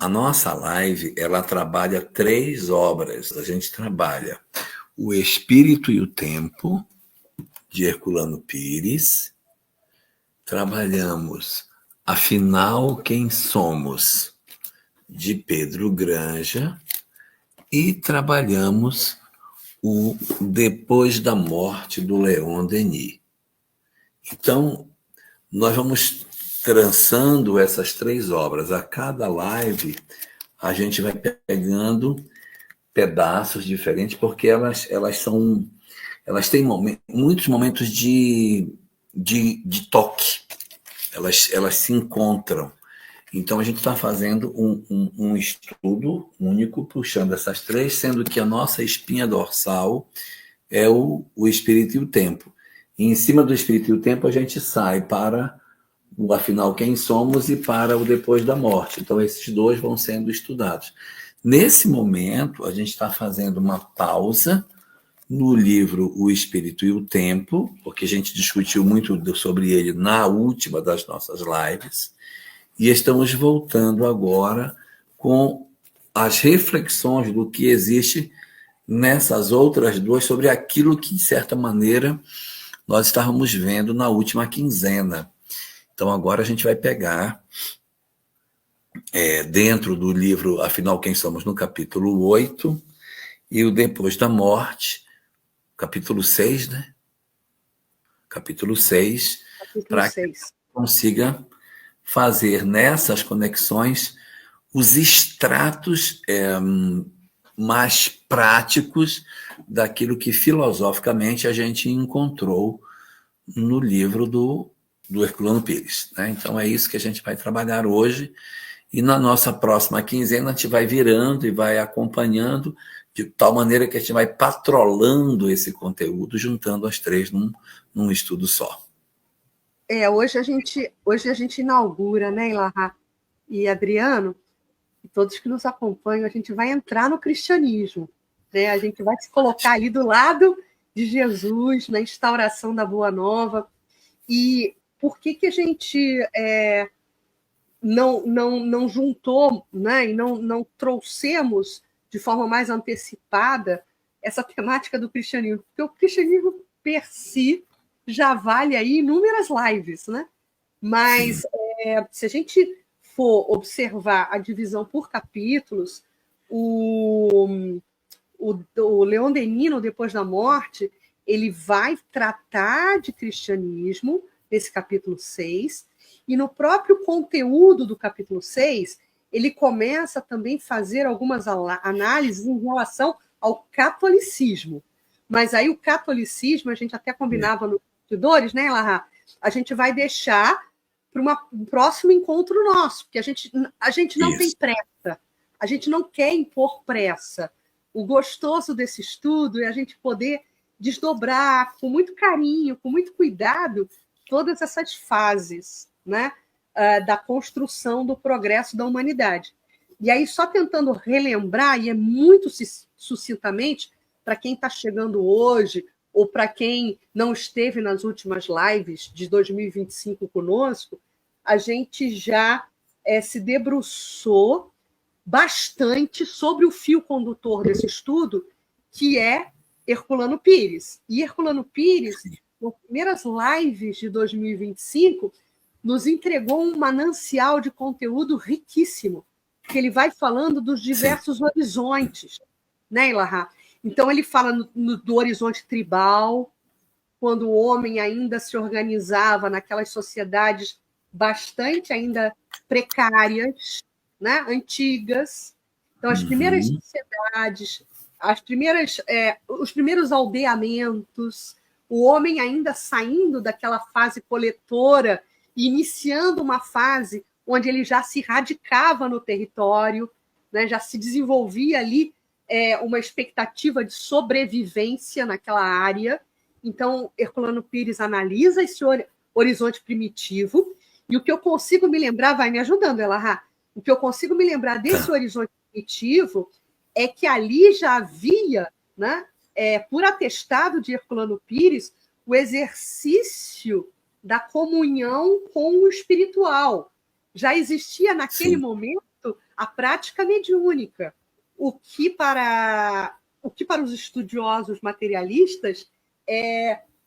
A nossa live, ela trabalha 3 obras. A gente trabalha O Espírito e o Tempo, de Herculano Pires. Trabalhamos Afinal, Quem Somos, de Pedro Granja. E trabalhamos o Depois da Morte, do Leon Denis. Então, nós vamos trançando essas 3 obras. A cada live, a gente vai pegando pedaços diferentes, porque elas têm muitos momentos de toque. Elas se encontram. Então, a gente está fazendo um estudo único, puxando essas 3, sendo que a nossa espinha dorsal é o Espírito e o Tempo. E em cima do Espírito e o Tempo, a gente sai para o Afinal, Quem Somos e para o Depois da Morte. Então, esses 2 vão sendo estudados. Nesse momento, a gente está fazendo uma pausa no livro O Espírito e o Tempo, porque a gente discutiu muito sobre ele na última das nossas lives, e estamos voltando agora com as reflexões do que existe nessas outras 2 sobre aquilo que, de certa maneira, nós estávamos vendo na última quinzena. Então, agora a gente vai pegar, dentro do livro Afinal, Quem Somos, no capítulo 8, e o Depois da Morte, capítulo 6, né? Capítulo 6, para que a gente consiga fazer nessas conexões os extratos mais práticos daquilo que filosoficamente a gente encontrou no livro do Herculano Pires, né? Então é isso que a gente vai trabalhar hoje, e na nossa próxima quinzena a gente vai virando e vai acompanhando de tal maneira que a gente vai patrolando esse conteúdo, juntando as 3 num estudo só. Hoje a gente inaugura, né, Ilahá e Adriano, e todos que nos acompanham, a gente vai entrar no cristianismo, né? A gente vai se colocar ali do lado de Jesus, na instauração da Boa Nova. E por que a gente não juntou, né, e não trouxemos de forma mais antecipada essa temática do cristianismo? Porque o cristianismo, per si, já vale aí inúmeras lives, né? Mas se a gente for observar a divisão por capítulos, o Leon Denis, no Depois da Morte, ele vai tratar de cristianismo, nesse capítulo 6, e no próprio conteúdo do capítulo 6, ele começa também a fazer algumas análises em relação ao catolicismo. Mas aí o catolicismo, a gente até combinava nos bastidores, né, Ilahá? A gente vai deixar para um próximo encontro nosso, porque a gente não tem pressa, a gente não quer impor pressa. O gostoso desse estudo é a gente poder desdobrar com muito carinho, com muito cuidado, todas essas fases, né, da construção do progresso da humanidade. E aí, só tentando relembrar, e é muito sucintamente, para quem está chegando hoje, ou para quem não esteve nas últimas lives de 2025 conosco, a gente já se debruçou bastante sobre o fio condutor desse estudo, que é Herculano Pires. E Herculano Pires, nas primeiras lives de 2025, nos entregou um manancial de conteúdo riquíssimo, que ele vai falando dos diversos horizontes, né, Ilahá? Então, ele fala do horizonte tribal, quando o homem ainda se organizava naquelas sociedades bastante ainda precárias, né, antigas. Então, as primeiras sociedades, os primeiros aldeamentos, o homem ainda saindo daquela fase coletora e iniciando uma fase onde ele já se radicava no território, né, já se desenvolvia ali uma expectativa de sobrevivência naquela área. Então, Herculano Pires analisa esse horizonte primitivo, e o que eu consigo me lembrar, vai me ajudando, Elahá, o que eu consigo me lembrar desse horizonte primitivo é que ali já havia, né, por atestado de Herculano Pires, o exercício da comunhão com o espiritual. Já existia naquele momento a prática mediúnica, o que para os estudiosos materialistas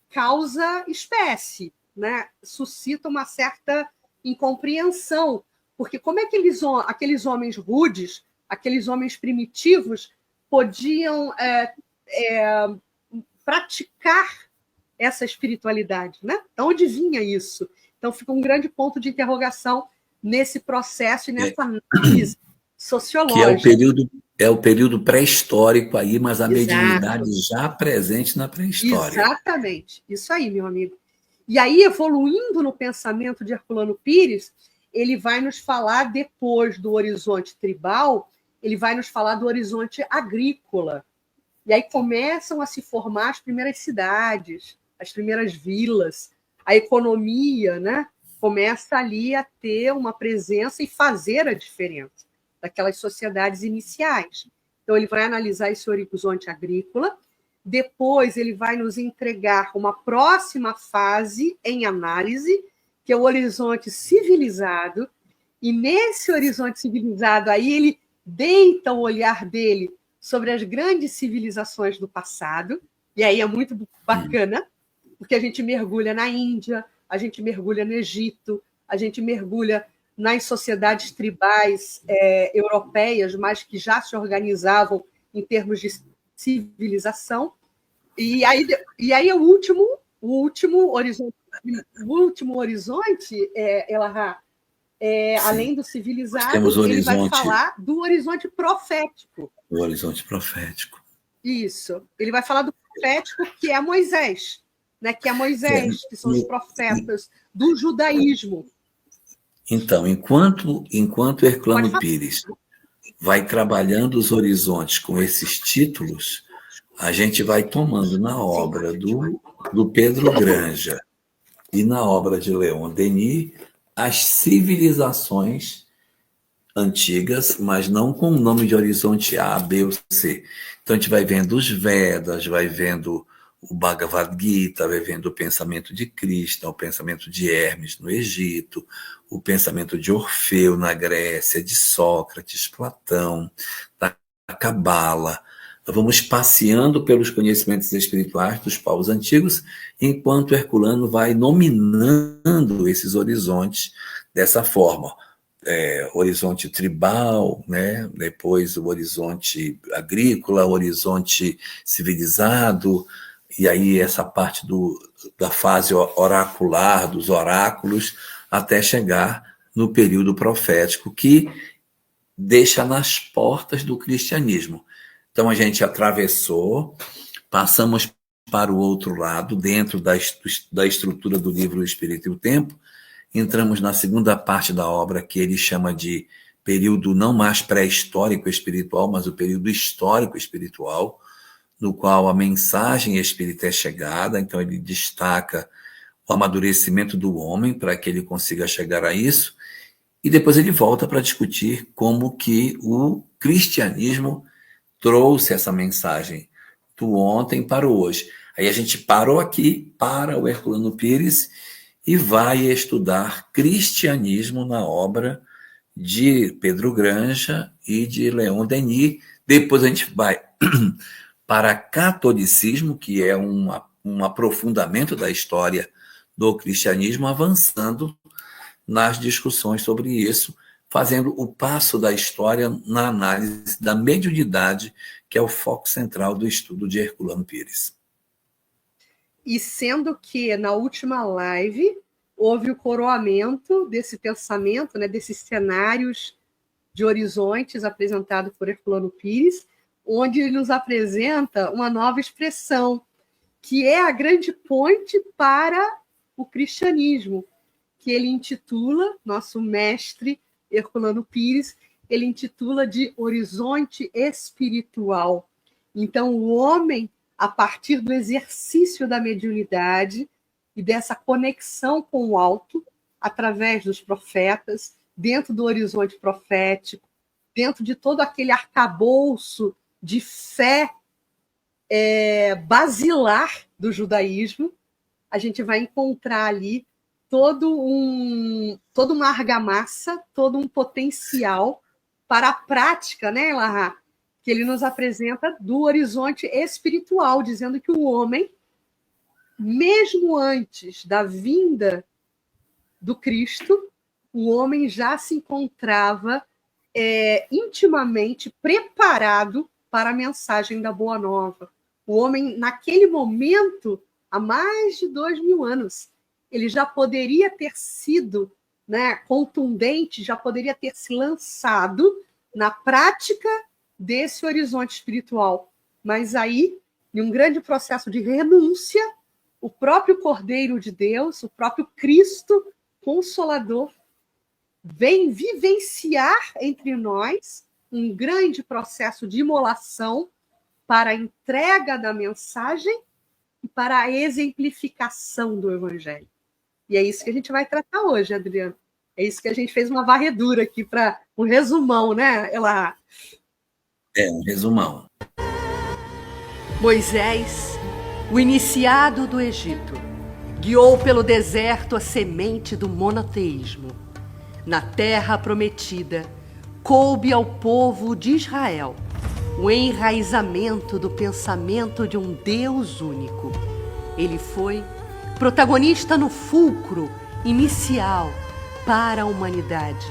causa espécie, né? Suscita uma certa incompreensão, porque como é que aqueles homens rudes, aqueles homens primitivos, podiam praticar essa espiritualidade, né? De onde vinha isso? Então fica um grande ponto de interrogação nesse processo e nessa análise sociológica. Que é o período pré-histórico aí, mas a Exato. mediunidade já presente na pré-história. Exatamente, isso aí, meu amigo. E aí, evoluindo no pensamento de Herculano Pires, ele vai nos falar, depois do horizonte tribal, ele vai nos falar do horizonte agrícola. E aí começam a se formar as primeiras cidades, as primeiras vilas, a economia, né, começa ali a ter uma presença e fazer a diferença daquelas sociedades iniciais. Então, ele vai analisar esse horizonte agrícola, depois ele vai nos entregar uma próxima fase em análise, que é o horizonte civilizado, e nesse horizonte civilizado aí ele deita o olhar dele sobre as grandes civilizações do passado, e aí é muito bacana, porque a gente mergulha na Índia, a gente mergulha no Egito, a gente mergulha nas sociedades tribais europeias, mas que já se organizavam em termos de civilização. E aí o último horizonte, Elahá, além do civilizado, ele vai falar do horizonte profético. O horizonte profético. Isso. Ele vai falar do profético, que é Moisés, né? Que são os profetas do judaísmo. Então, enquanto Herculano Pires vai trabalhando os horizontes com esses títulos, a gente vai tomando na obra do Pedro Granja e na obra de Leon Denis as civilizações antigas, mas não com o nome de horizonte A, B ou C. Então a gente vai vendo os Vedas, vai vendo o Bhagavad Gita, vai vendo o pensamento de Krishna, o pensamento de Hermes no Egito, o pensamento de Orfeu na Grécia, de Sócrates, Platão, da Cabala. Nós vamos passeando pelos conhecimentos espirituais dos povos antigos, enquanto Herculano vai nominando esses horizontes dessa forma. Horizonte tribal, né? Depois o horizonte agrícola, o horizonte civilizado, e aí essa parte da fase oracular, dos oráculos, até chegar no período profético, que deixa nas portas do cristianismo. Então a gente atravessou, passamos para o outro lado, dentro da estrutura do livro O Espírito e o Tempo, entramos na segunda parte da obra, que ele chama de período não mais pré-histórico espiritual, mas o período histórico espiritual, no qual a mensagem espírita é chegada. Então ele destaca o amadurecimento do homem para que ele consiga chegar a isso, e depois ele volta para discutir como que o cristianismo trouxe essa mensagem do ontem para o hoje. Aí a gente parou aqui para o Herculano Pires e vai estudar cristianismo na obra de Pedro Granja e de Leon Denis. Depois a gente vai para catolicismo, que é um aprofundamento da história do cristianismo, avançando nas discussões sobre isso, fazendo o passo da história na análise da mediunidade, que é o foco central do estudo de Herculano Pires. E sendo que na última live houve o coroamento desse pensamento, né, desses cenários de horizontes apresentado por Herculano Pires, onde ele nos apresenta uma nova expressão, que é a grande ponte para o cristianismo, que ele intitula, nosso mestre Herculano Pires, ele intitula de horizonte espiritual. Então, o homem, a partir do exercício da mediunidade e dessa conexão com o alto, através dos profetas, dentro do horizonte profético, dentro de todo aquele arcabouço de fé basilar do judaísmo, a gente vai encontrar ali toda uma argamassa, todo um potencial para a prática, né, Elahá, que ele nos apresenta do horizonte espiritual, dizendo que o homem, mesmo antes da vinda do Cristo, o homem já se encontrava intimamente preparado para a mensagem da Boa Nova. O homem, naquele momento, há mais de 2000 anos, ele já poderia ter sido, né, contundente, já poderia ter se lançado na prática desse horizonte espiritual. Mas aí, em um grande processo de renúncia, o próprio Cordeiro de Deus, o próprio Cristo Consolador, vem vivenciar entre nós um grande processo de imolação para a entrega da mensagem e para a exemplificação do Evangelho. E é isso que a gente vai tratar hoje, Adriano. É isso que a gente fez uma varredura aqui para um resumão, né? Um resumão. Moisés, o iniciado do Egito, guiou pelo deserto a semente do monoteísmo. Na terra prometida, coube ao povo de Israel o enraizamento do pensamento de um Deus único. Ele foi protagonista no fulcro inicial para a humanidade,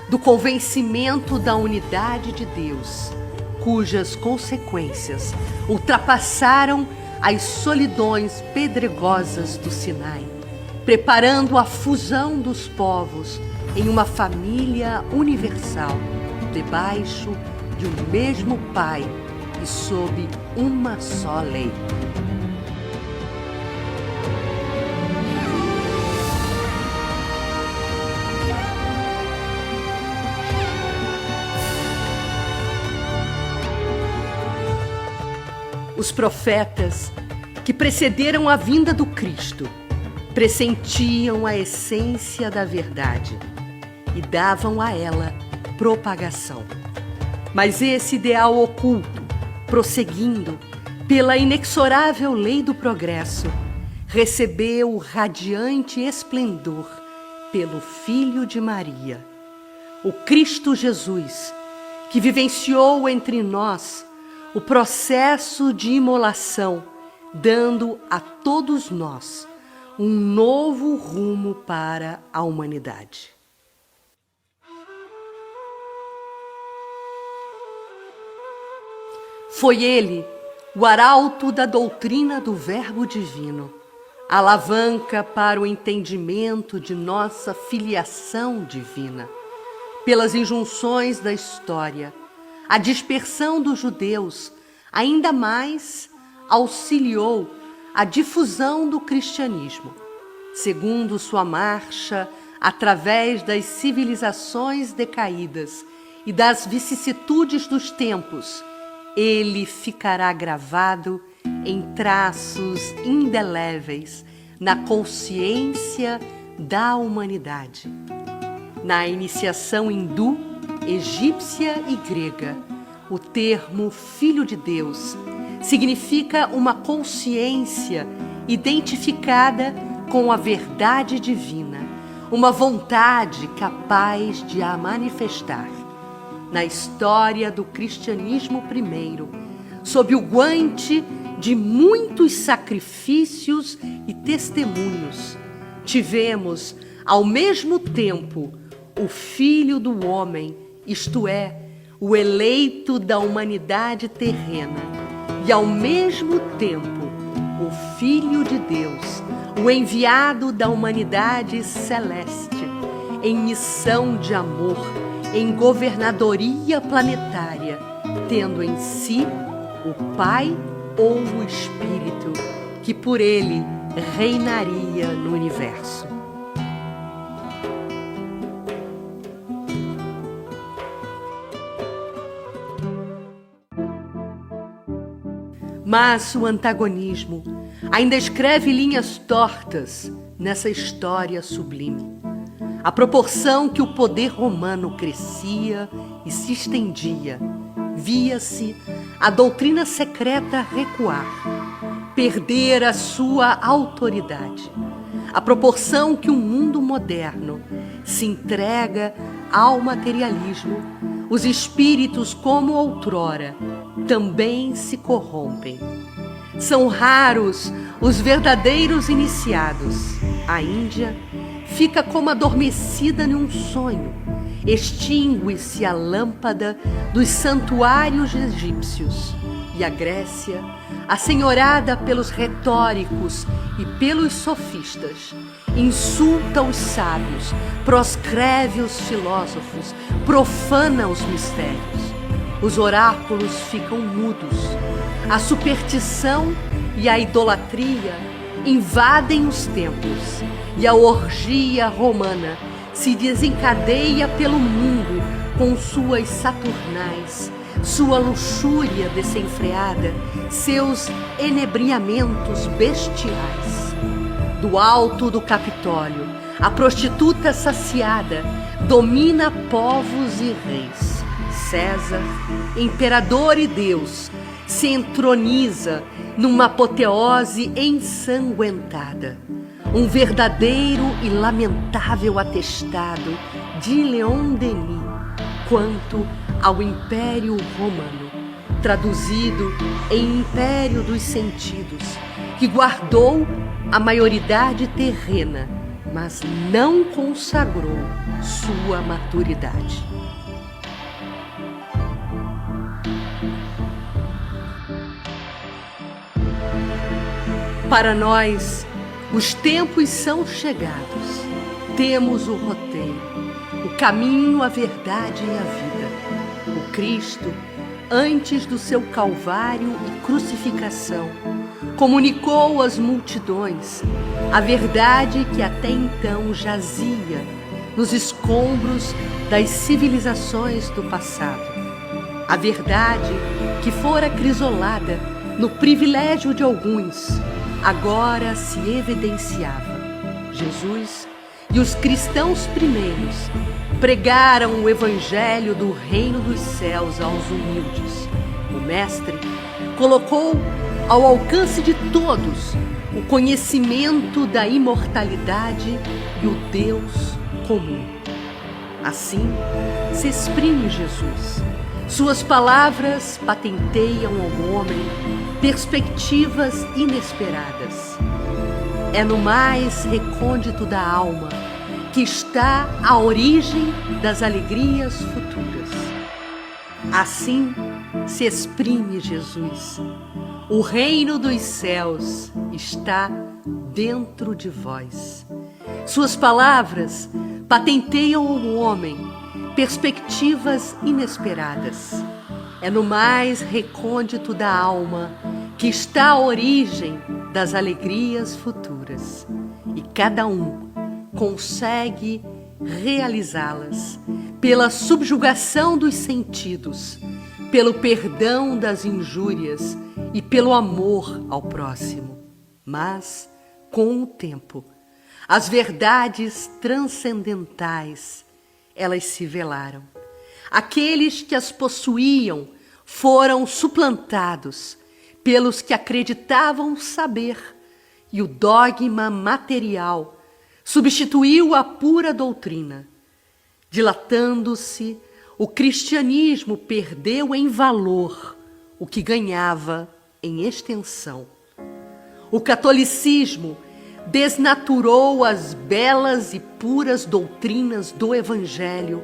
do convencimento da unidade de Deus, cujas consequências ultrapassaram as solidões pedregosas do Sinai, preparando a fusão dos povos em uma família universal, debaixo de um mesmo Pai e sob uma só lei. Os profetas que precederam a vinda do Cristo pressentiam a essência da verdade e davam a ela propagação. Mas esse ideal oculto, prosseguindo pela inexorável lei do progresso, recebeu radiante esplendor pelo Filho de Maria, o Cristo Jesus, que vivenciou entre nós o processo de imolação, dando a todos nós um novo rumo para a humanidade. Foi ele o arauto da doutrina do Verbo Divino, a alavanca para o entendimento de nossa filiação divina. Pelas injunções da história, a dispersão dos judeus ainda mais auxiliou a difusão do cristianismo. Segundo sua marcha através das civilizações decaídas e das vicissitudes dos tempos, ele ficará gravado em traços indeléveis na consciência da humanidade. Na iniciação hindu, egípcia e grega, o termo Filho de Deus significa uma consciência identificada com a verdade divina, uma vontade capaz de a manifestar. Na história do cristianismo primeiro, sob o guante de muitos sacrifícios e testemunhos, tivemos, ao mesmo tempo, o Filho do Homem, isto é, o eleito da humanidade terrena, e ao mesmo tempo, o Filho de Deus, o enviado da humanidade celeste, em missão de amor, em governadoria planetária, tendo em si o Pai ou o Espírito, que por ele reinaria no universo. Mas o antagonismo ainda escreve linhas tortas nessa história sublime. À proporção que o poder romano crescia e se estendia, via-se a doutrina secreta recuar, perder a sua autoridade. À proporção que o mundo moderno se entrega ao materialismo, os espíritos, como outrora, também se corrompem. São raros os verdadeiros iniciados. A Índia fica como adormecida num sonho. Extingue-se a lâmpada dos santuários egípcios. E a Grécia, assenhorada pelos retóricos e pelos sofistas, insulta os sábios, proscreve os filósofos, profana os mistérios. Os oráculos ficam mudos. A superstição e a idolatria invadem os templos, e a orgia romana se desencadeia pelo mundo com suas saturnais, sua luxúria desenfreada, seus enebriamentos bestiais. Do alto do Capitólio, a prostituta saciada domina povos e reis. César, imperador e Deus, se entroniza numa apoteose ensanguentada. Um verdadeiro e lamentável atestado de Leon Denis quanto ao Império Romano, traduzido em Império dos Sentidos, que guardou a maioridade terrena, mas não consagrou sua maturidade. Para nós, os tempos são chegados. Temos o roteiro, o caminho, a verdade e a vida. O Cristo, antes do seu calvário e crucificação, comunicou às multidões a verdade que até então jazia nos escombros das civilizações do passado. A verdade que fora crisolada no privilégio de alguns, agora se evidenciava. Jesus e os cristãos primeiros pregaram o evangelho do reino dos céus aos humildes. O Mestre colocou ao alcance de todos o conhecimento da imortalidade e o Deus comum. Assim se exprime Jesus. Suas palavras patenteiam ao homem perspectivas inesperadas. É no mais recôndito da alma que está a origem das alegrias futuras. Assim se exprime Jesus. O reino dos céus está dentro de vós. Suas palavras patenteiam ao homem perspectivas inesperadas. É no mais recôndito da alma que está a origem das alegrias futuras. E cada um consegue realizá-las pela subjugação dos sentidos, pelo perdão das injúrias e pelo amor ao próximo. Mas, com o tempo, as verdades transcendentais, elas se velaram. Aqueles que as possuíam foram suplantados pelos que acreditavam saber, e o dogma material substituiu a pura doutrina. Dilatando-se, o cristianismo perdeu em valor o que ganhava em extensão. O catolicismo desnaturou as belas e puras doutrinas do Evangelho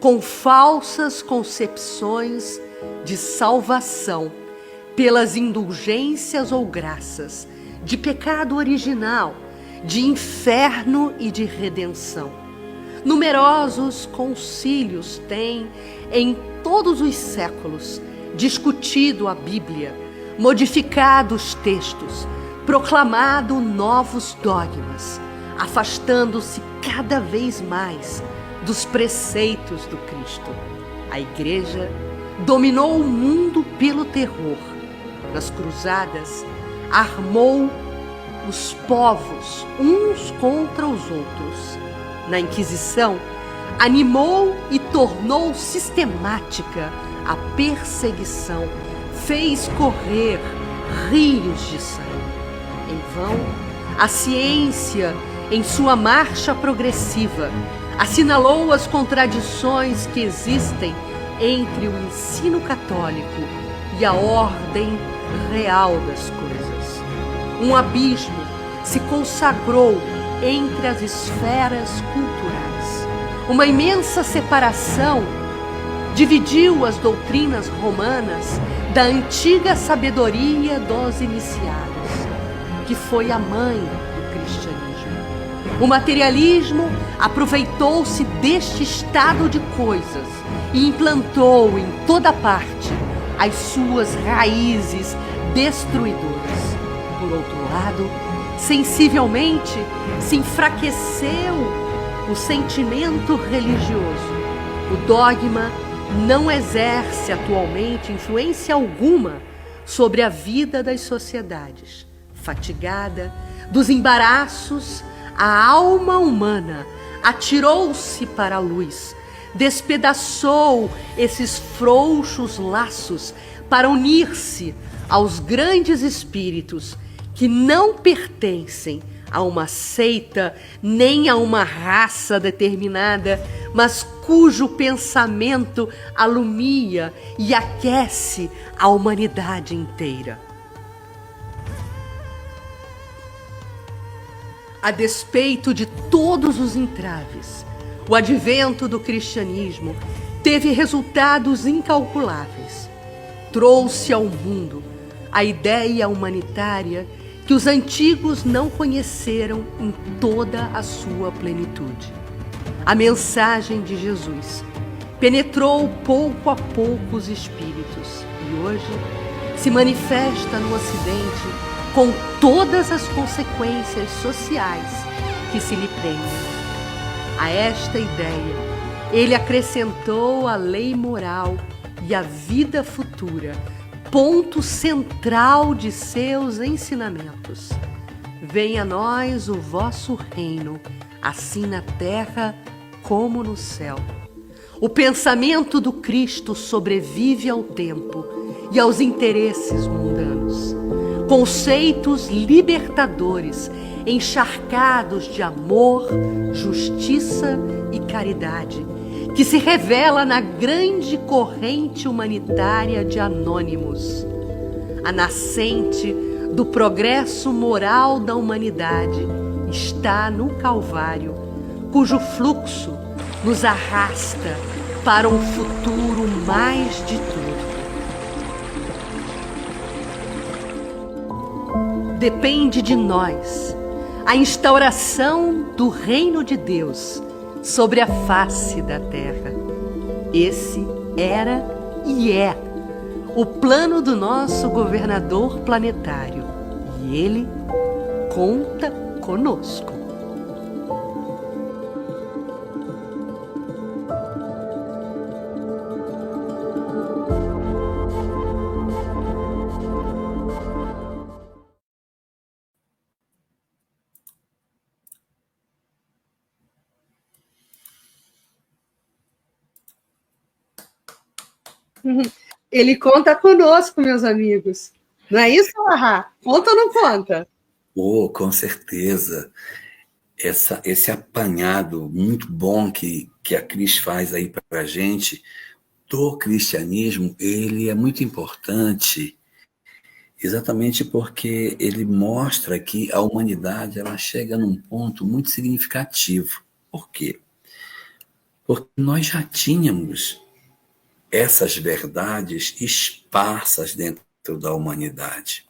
com falsas concepções de salvação pelas indulgências ou graças, de pecado original, de inferno e de redenção. Numerosos concílios têm, em todos os séculos, discutido a Bíblia, modificado os textos, proclamado novos dogmas, afastando-se cada vez mais dos preceitos do Cristo. A Igreja dominou o mundo pelo terror. Nas cruzadas, armou os povos uns contra os outros. Na Inquisição, animou e tornou sistemática a perseguição, fez correr rios de sangue. Em vão, a ciência, em sua marcha progressiva, assinalou as contradições que existem entre o ensino católico e a ordem real das coisas. Um abismo se consagrou entre as esferas culturais. Uma imensa separação dividiu as doutrinas romanas da antiga sabedoria dos iniciados, que foi a mãe do cristianismo. O materialismo aproveitou-se deste estado de coisas e implantou em toda parte as suas raízes destruidoras. Por outro lado, sensivelmente se enfraqueceu o sentimento religioso. O dogma não exerce atualmente influência alguma sobre a vida das sociedades. Fatigada dos embaraços, a alma humana atirou-se para a luz, despedaçou esses frouxos laços para unir-se aos grandes espíritos que não pertencem a uma seita nem a uma raça determinada, mas cujo pensamento alumia e aquece a humanidade inteira. A despeito de todos os entraves, o advento do cristianismo teve resultados incalculáveis. Trouxe ao mundo a ideia humanitária que os antigos não conheceram em toda a sua plenitude. A mensagem de Jesus penetrou pouco a pouco os espíritos e hoje se manifesta no Ocidente com todas as consequências sociais que se lhe prendem. A esta ideia, ele acrescentou a lei moral e a vida futura, ponto central de seus ensinamentos. Venha a nós o vosso reino, assim na terra como no céu. O pensamento do Cristo sobrevive ao tempo e aos interesses mundanos. Conceitos libertadores, encharcados de amor, justiça e caridade, que se revela na grande corrente humanitária de Anônimos, a nascente do progresso moral da humanidade está no Calvário, cujo fluxo nos arrasta para um futuro mais de tudo. Depende de nós a instauração do reino de Deus sobre a face da terra. Esse era e é o plano do nosso governador planetário e ele conta conosco. Ele conta conosco, meus amigos. Não é isso, Ahá? Conta ou não conta? Oh, com certeza. Esse apanhado muito bom que a Cris faz aí para a gente do cristianismo, ele é muito importante exatamente porque ele mostra que a humanidade ela chega num ponto muito significativo. Por quê? Porque nós já tínhamos essas verdades esparsas dentro da humanidade.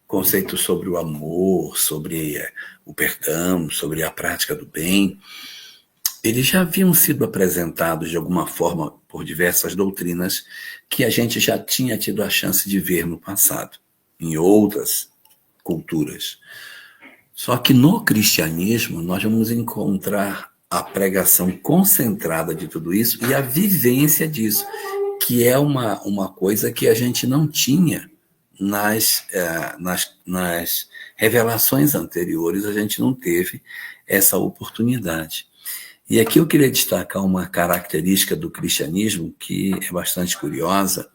Conceitos sobre o amor, sobre o perdão, sobre a prática do bem, eles já haviam sido apresentados de alguma forma por diversas doutrinas que a gente já tinha tido a chance de ver no passado, em outras culturas. Só que no cristianismo nós vamos encontrar a pregação concentrada de tudo isso e a vivência disso, que é uma coisa que a gente não tinha nas revelações anteriores, a gente não teve essa oportunidade. E aqui eu queria destacar uma característica do cristianismo que é bastante curiosa,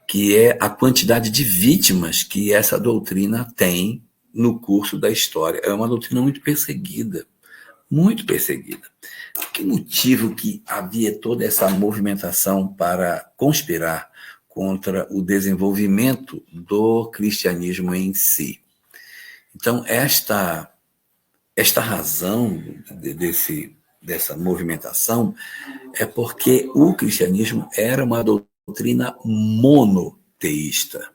que é a quantidade de vítimas que essa doutrina tem no curso da história. É uma doutrina muito perseguida, muito perseguida. Que motivo que havia toda essa movimentação para conspirar contra o desenvolvimento do cristianismo em si? Então, esta razão dessa movimentação é porque o cristianismo era uma doutrina monoteísta,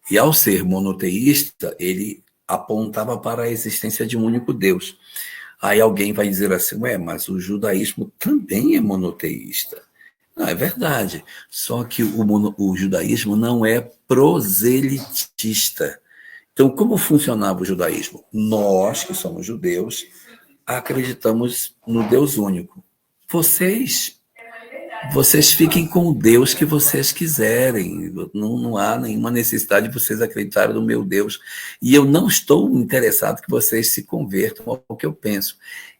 E ao ser monoteísta, ele apontava para a existência de um único Deus. Aí alguém vai dizer assim, mas o judaísmo também é monoteísta. Não, é verdade. Só que o judaísmo não é proselitista. Então, como funcionava o judaísmo? Nós, que somos judeus, acreditamos no Deus único. Vocês fiquem com o Deus que vocês quiserem. Não há nenhuma necessidade de vocês acreditarem no meu Deus. E eu não estou interessado que vocês se convertam ao que eu penso.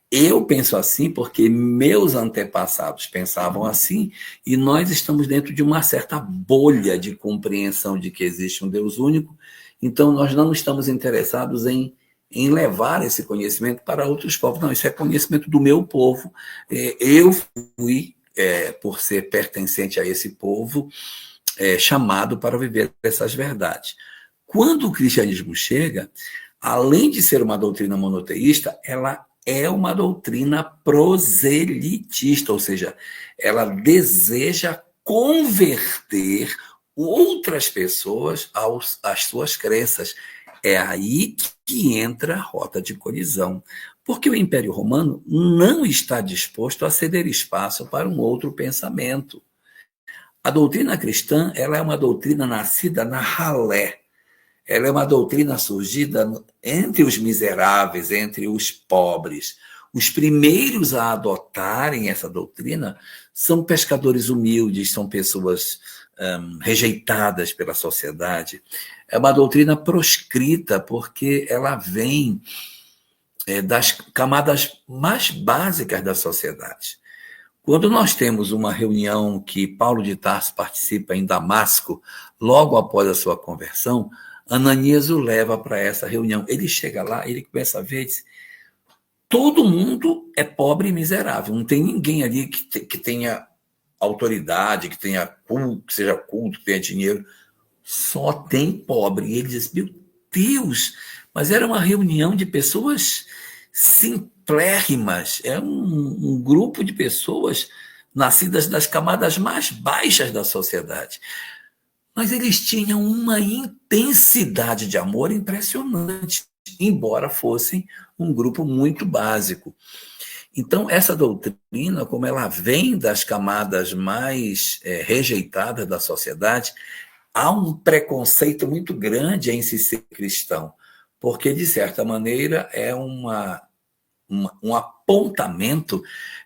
Eu penso assim porque meus antepassados pensavam assim e nós estamos dentro de uma certa bolha de compreensão de que existe um Deus único. Então, nós não estamos interessados em levar esse conhecimento para outros povos. Não, isso é conhecimento do meu povo. Eu fui, por ser pertencente a esse povo, chamado para viver essas verdades. Quando o cristianismo chega, além de ser uma doutrina monoteísta, ela é uma doutrina proselitista, ou seja, ela deseja converter outras pessoas às suas crenças. É aí que entra a rota de colisão, porque o Império Romano não está disposto a ceder espaço para um outro pensamento. A doutrina cristã, ela é uma doutrina nascida na ralé, ela é uma doutrina surgida entre os miseráveis, entre os pobres. Os primeiros a adotarem essa doutrina são pescadores humildes, são pessoas rejeitadas pela sociedade. É uma doutrina proscrita porque ela vem das camadas mais básicas da sociedade. Quando nós temos uma reunião que Paulo de Tarso participa em Damasco, logo após a sua conversão, Ananias o leva para essa reunião. Ele chega lá, ele começa a ver e diz, todo mundo é pobre e miserável, não tem ninguém ali que tenha autoridade, que tenha culto, que seja culto, que tenha dinheiro, só tem pobre. E ele diz, meu Deus, mas era uma reunião de pessoas simplérrimas, é um grupo de pessoas nascidas das camadas mais baixas da sociedade. Mas eles tinham uma intensidade de amor impressionante, embora fossem um grupo muito básico. Então, essa doutrina, como ela vem das camadas mais rejeitadas da sociedade, há um preconceito muito grande em se ser cristão, porque, de certa maneira, é um apontamento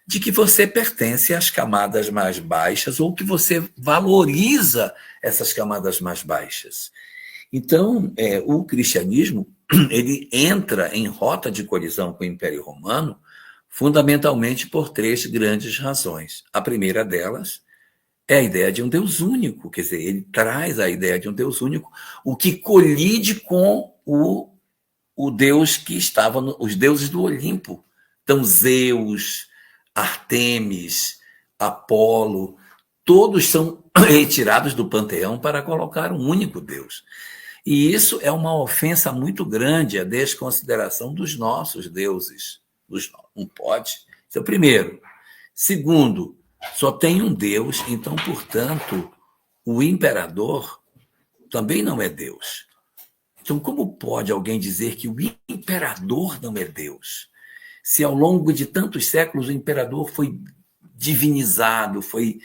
de que você pertence às camadas mais baixas ou que você valoriza essas camadas mais baixas. Então, o cristianismo ele entra em rota de colisão com o Império Romano fundamentalmente por 3 grandes razões. A primeira delas é a ideia de um Deus único, quer dizer, ele traz a ideia de um Deus único, o que colide com o Deus que estava, os deuses do Olimpo. Então, Zeus, Artemis, Apolo, todos são retirados do panteão para colocar um único Deus. E isso é uma ofensa muito grande, a desconsideração dos nossos deuses. Não pode. Isso é o primeiro. Segundo, só tem um Deus, então, portanto, o imperador também não é Deus. Então, como pode alguém dizer que o imperador não é Deus? Se ao longo de tantos séculos o imperador foi divinizado, foi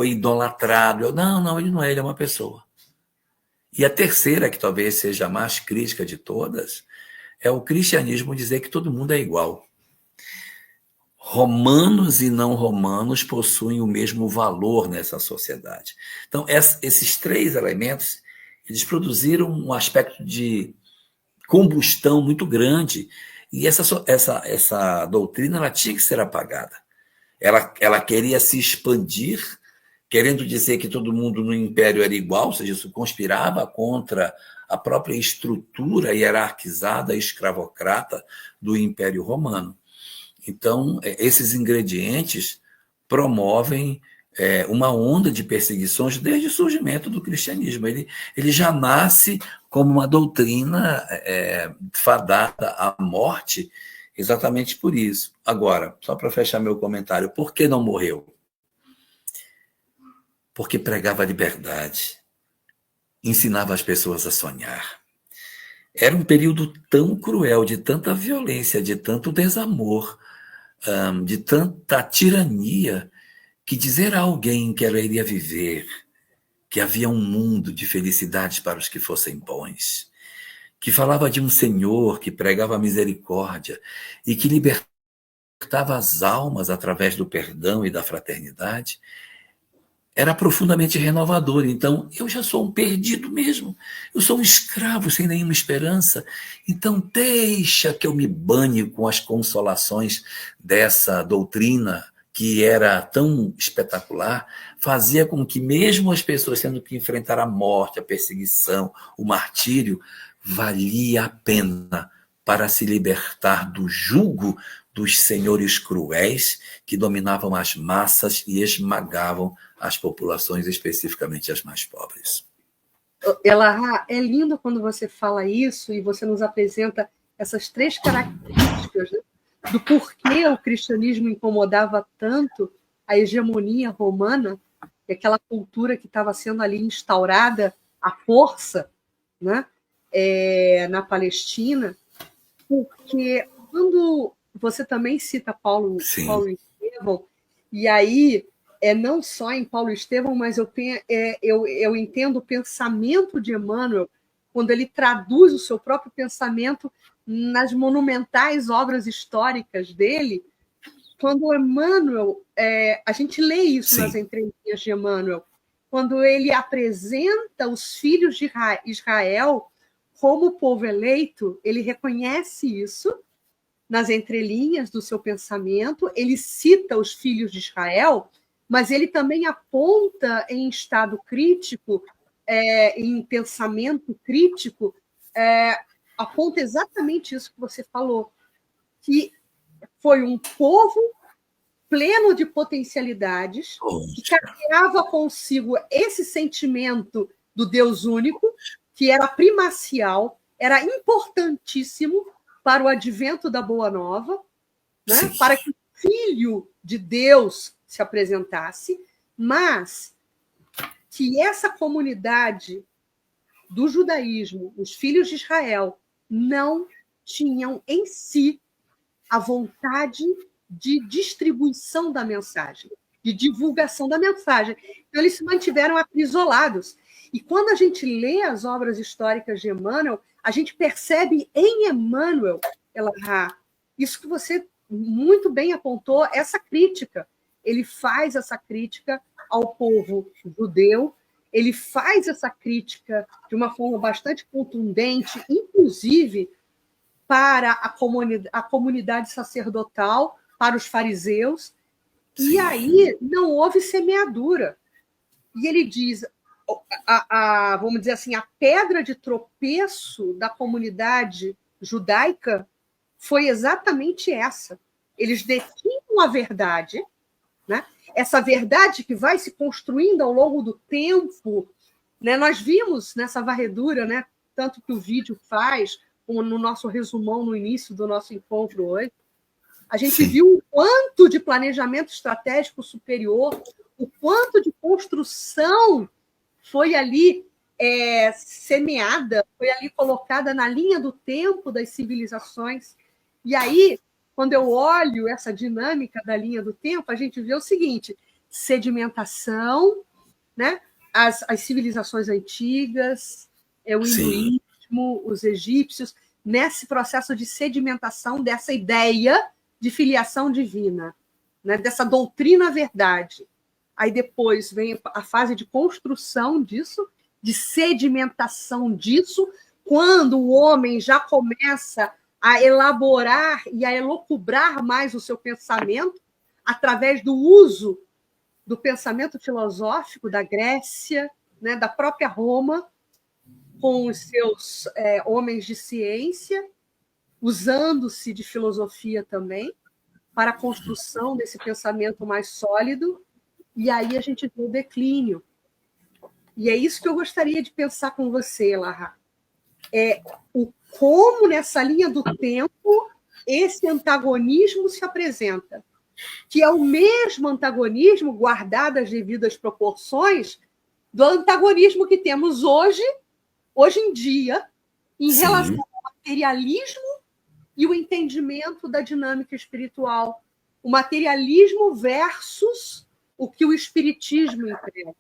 idolatrado. Não, ele não é, ele é uma pessoa. E a terceira, que talvez seja a mais crítica de todas, é o cristianismo dizer que todo mundo é igual. Romanos e não romanos possuem o mesmo valor nessa sociedade. Então, esses 3 elementos, eles produziram um aspecto de combustão muito grande, e essa doutrina ela tinha que ser apagada. Ela queria se expandir, querendo dizer que todo mundo no império era igual, ou seja, isso conspirava contra a própria estrutura hierarquizada, escravocrata do Império Romano. Então, esses ingredientes promovem uma onda de perseguições desde o surgimento do cristianismo. Ele já nasce como uma doutrina fadada à morte, exatamente por isso. Agora, só para fechar meu comentário, por que não morreu? Porque pregava a liberdade, ensinava as pessoas a sonhar. Era um período tão cruel, de tanta violência, de tanto desamor, de tanta tirania, que dizer a alguém que ela iria viver, que havia um mundo de felicidades para os que fossem bons, que falava de um Senhor que pregava a misericórdia e que libertava as almas através do perdão e da fraternidade, era profundamente renovador. Então, eu já sou um perdido mesmo. Eu sou um escravo sem nenhuma esperança. Então, deixa que eu me banhe com as consolações dessa doutrina que era tão espetacular, fazia com que mesmo as pessoas tendo que enfrentar a morte, a perseguição, o martírio, valia a pena para se libertar do jugo dos senhores cruéis que dominavam as massas e esmagavam as populações, especificamente as mais pobres. Ela é lindo quando você fala isso e você nos apresenta essas 3 características, né, do porquê o cristianismo incomodava tanto a hegemonia romana, e aquela cultura que estava sendo ali instaurada à força, né, na Palestina, porque quando você também cita Paulo e Estevão, e aí não só em Paulo e Estevão, mas eu entendo o pensamento de Emmanuel quando ele traduz o seu próprio pensamento nas monumentais obras históricas dele. Quando Emmanuel, a gente lê isso nas entrelinhas de Emmanuel, quando ele apresenta os filhos de Israel como povo eleito, ele reconhece isso nas entrelinhas do seu pensamento, ele cita os filhos de Israel, mas ele também aponta em estado crítico, em pensamento crítico, aponta exatamente isso que você falou, que foi um povo pleno de potencialidades, que carregava consigo esse sentimento do Deus único, que era primacial, era importantíssimo para o advento da Boa Nova, né? Para que o Filho de Deus se apresentasse, mas que essa comunidade do judaísmo, os filhos de Israel, não tinham em si a vontade de distribuição da mensagem, de divulgação da mensagem. Então, eles se mantiveram isolados. E quando a gente lê as obras históricas de Emmanuel, a gente percebe em Emmanuel, isso que você muito bem apontou, essa crítica. Ele faz essa crítica ao povo judeu, ele faz essa crítica de uma forma bastante contundente, inclusive para a comunidade sacerdotal, para os fariseus, e aí não houve semeadura. E ele diz, vamos dizer assim, a pedra de tropeço da comunidade judaica foi exatamente essa. Eles detinham a verdade, né? Essa verdade que vai se construindo ao longo do tempo, né? Nós vimos nessa varredura, né? Tanto que o vídeo faz, como no nosso resumão no início do nosso encontro hoje, a gente viu o quanto de planejamento estratégico superior, o quanto de construção foi ali semeada, foi ali colocada na linha do tempo das civilizações. E aí, quando eu olho essa dinâmica da linha do tempo, a gente vê o seguinte: sedimentação, né? As civilizações antigas, o hinduísmo, os egípcios, nesse processo de sedimentação dessa ideia de filiação divina, né? Dessa doutrina verdade. Aí depois vem a fase de construção disso, de sedimentação disso, quando o homem já começa a elaborar e a elocubrar mais o seu pensamento através do uso do pensamento filosófico da Grécia, né, da própria Roma, com os seus homens de ciência, usando-se de filosofia também. para a construção desse pensamento mais sólido, e aí a gente vê o declínio. E é isso que eu gostaria de pensar com você, Lara. O como, nessa linha do tempo, esse antagonismo se apresenta, que é o mesmo antagonismo, guardado as devidas proporções, do antagonismo que temos hoje em dia, em Sim. relação ao materialismo e o entendimento da dinâmica espiritual. O materialismo versus o que o espiritismo entrega,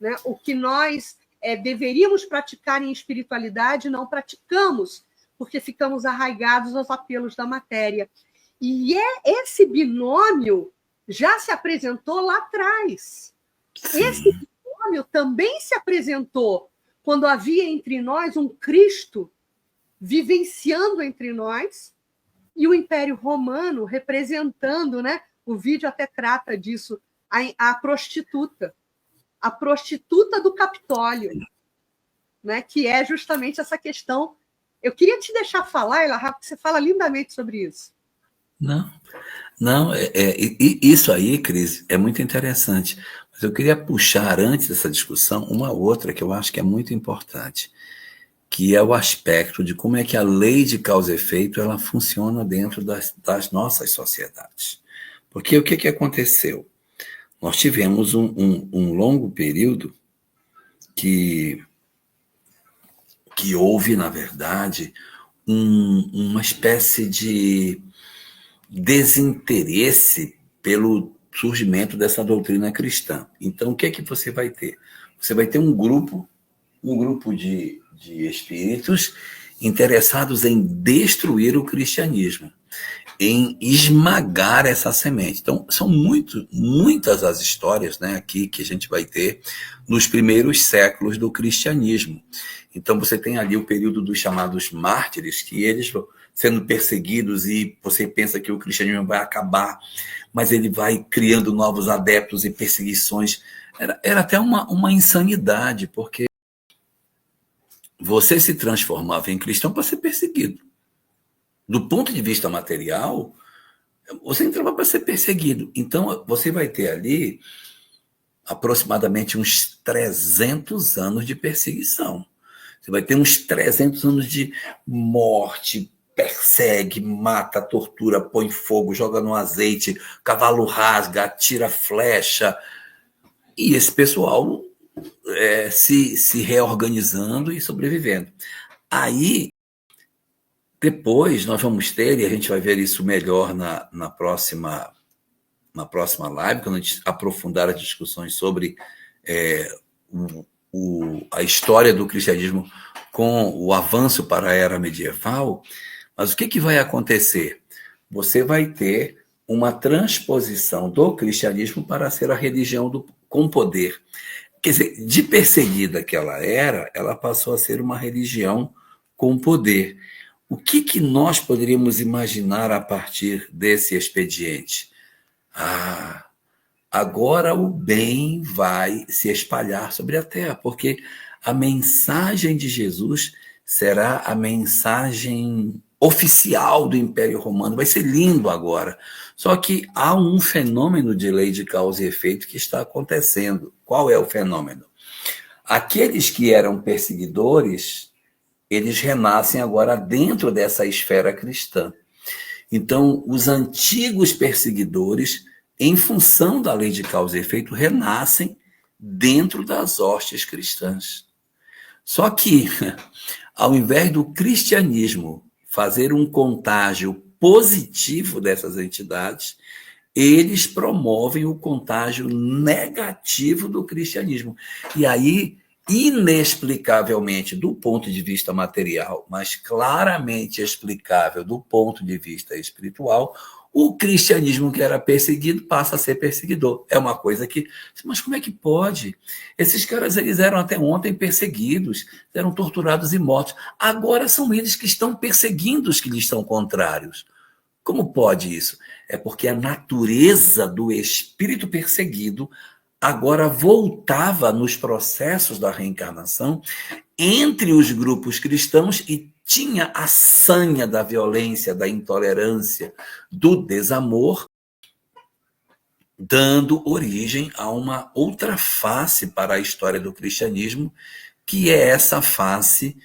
né? O que nós deveríamos praticar em espiritualidade, não praticamos, porque ficamos arraigados aos apelos da matéria. E esse binômio já se apresentou lá atrás. Sim. Esse binômio também se apresentou quando havia entre nós um Cristo vivenciando entre nós e o Império Romano representando, né? O vídeo até trata disso, a prostituta do Capitólio, né? Que é justamente essa questão. Eu queria te deixar falar, Elahá, porque você fala lindamente sobre isso. Não, isso aí, Cris, é muito interessante. Mas eu queria puxar, antes dessa discussão, uma outra que eu acho que é muito importante, que é o aspecto de como é que a lei de causa e efeito ela funciona dentro das nossas sociedades. Porque o que aconteceu? Nós tivemos um longo período que houve, na verdade, uma espécie de desinteresse pelo surgimento dessa doutrina cristã. Então, o que é que você vai ter? Você vai ter um grupo de espíritos interessados em destruir o cristianismo, em esmagar essa semente. Então, são muitas as histórias, né, aqui que a gente vai ter nos primeiros séculos do cristianismo. Então, você tem ali o período dos chamados mártires, que eles vão sendo perseguidos e você pensa que o cristianismo vai acabar, mas ele vai criando novos adeptos e perseguições. Era até uma insanidade, porque você se transformava em cristão para ser perseguido. Do ponto de vista material, você entrava para ser perseguido. Então, você vai ter ali aproximadamente uns 300 anos de perseguição. Você vai ter uns 300 anos de morte, persegue, mata, tortura, põe fogo, joga no azeite, cavalo rasga, atira flecha. E esse pessoal se reorganizando e sobrevivendo. Aí, depois nós vamos ter, e a gente vai ver isso melhor na próxima live, quando a gente aprofundar as discussões sobre a história do cristianismo com o avanço para a era medieval. Mas o que vai acontecer? Você vai ter uma transposição do cristianismo para ser a religião com poder. Quer dizer, de perseguida que ela passou a ser uma religião com poder. O que nós poderíamos imaginar a partir desse expediente? Agora o bem vai se espalhar sobre a terra, porque a mensagem de Jesus será a mensagem oficial do Império Romano. Vai ser lindo agora. Só que há um fenômeno de lei de causa e efeito que está acontecendo. Qual é o fenômeno? Aqueles que eram perseguidores, eles renascem agora dentro dessa esfera cristã. Então, os antigos perseguidores, em função da lei de causa e efeito, renascem dentro das hostes cristãs. Só que, ao invés do cristianismo fazer um contágio positivo dessas entidades, eles promovem o contágio negativo do cristianismo. E aí, inexplicavelmente, do ponto de vista material, mas claramente explicável do ponto de vista espiritual, o cristianismo que era perseguido passa a ser perseguidor. É uma coisa que... Mas como é que pode? Esses caras, eles eram até ontem perseguidos, eram torturados e mortos. Agora são eles que estão perseguindo os que lhes são contrários. Como pode isso? É porque a natureza do espírito perseguido agora voltava nos processos da reencarnação entre os grupos cristãos e tinha a sanha da violência, da intolerância, do desamor, dando origem a uma outra face para a história do cristianismo, que é essa face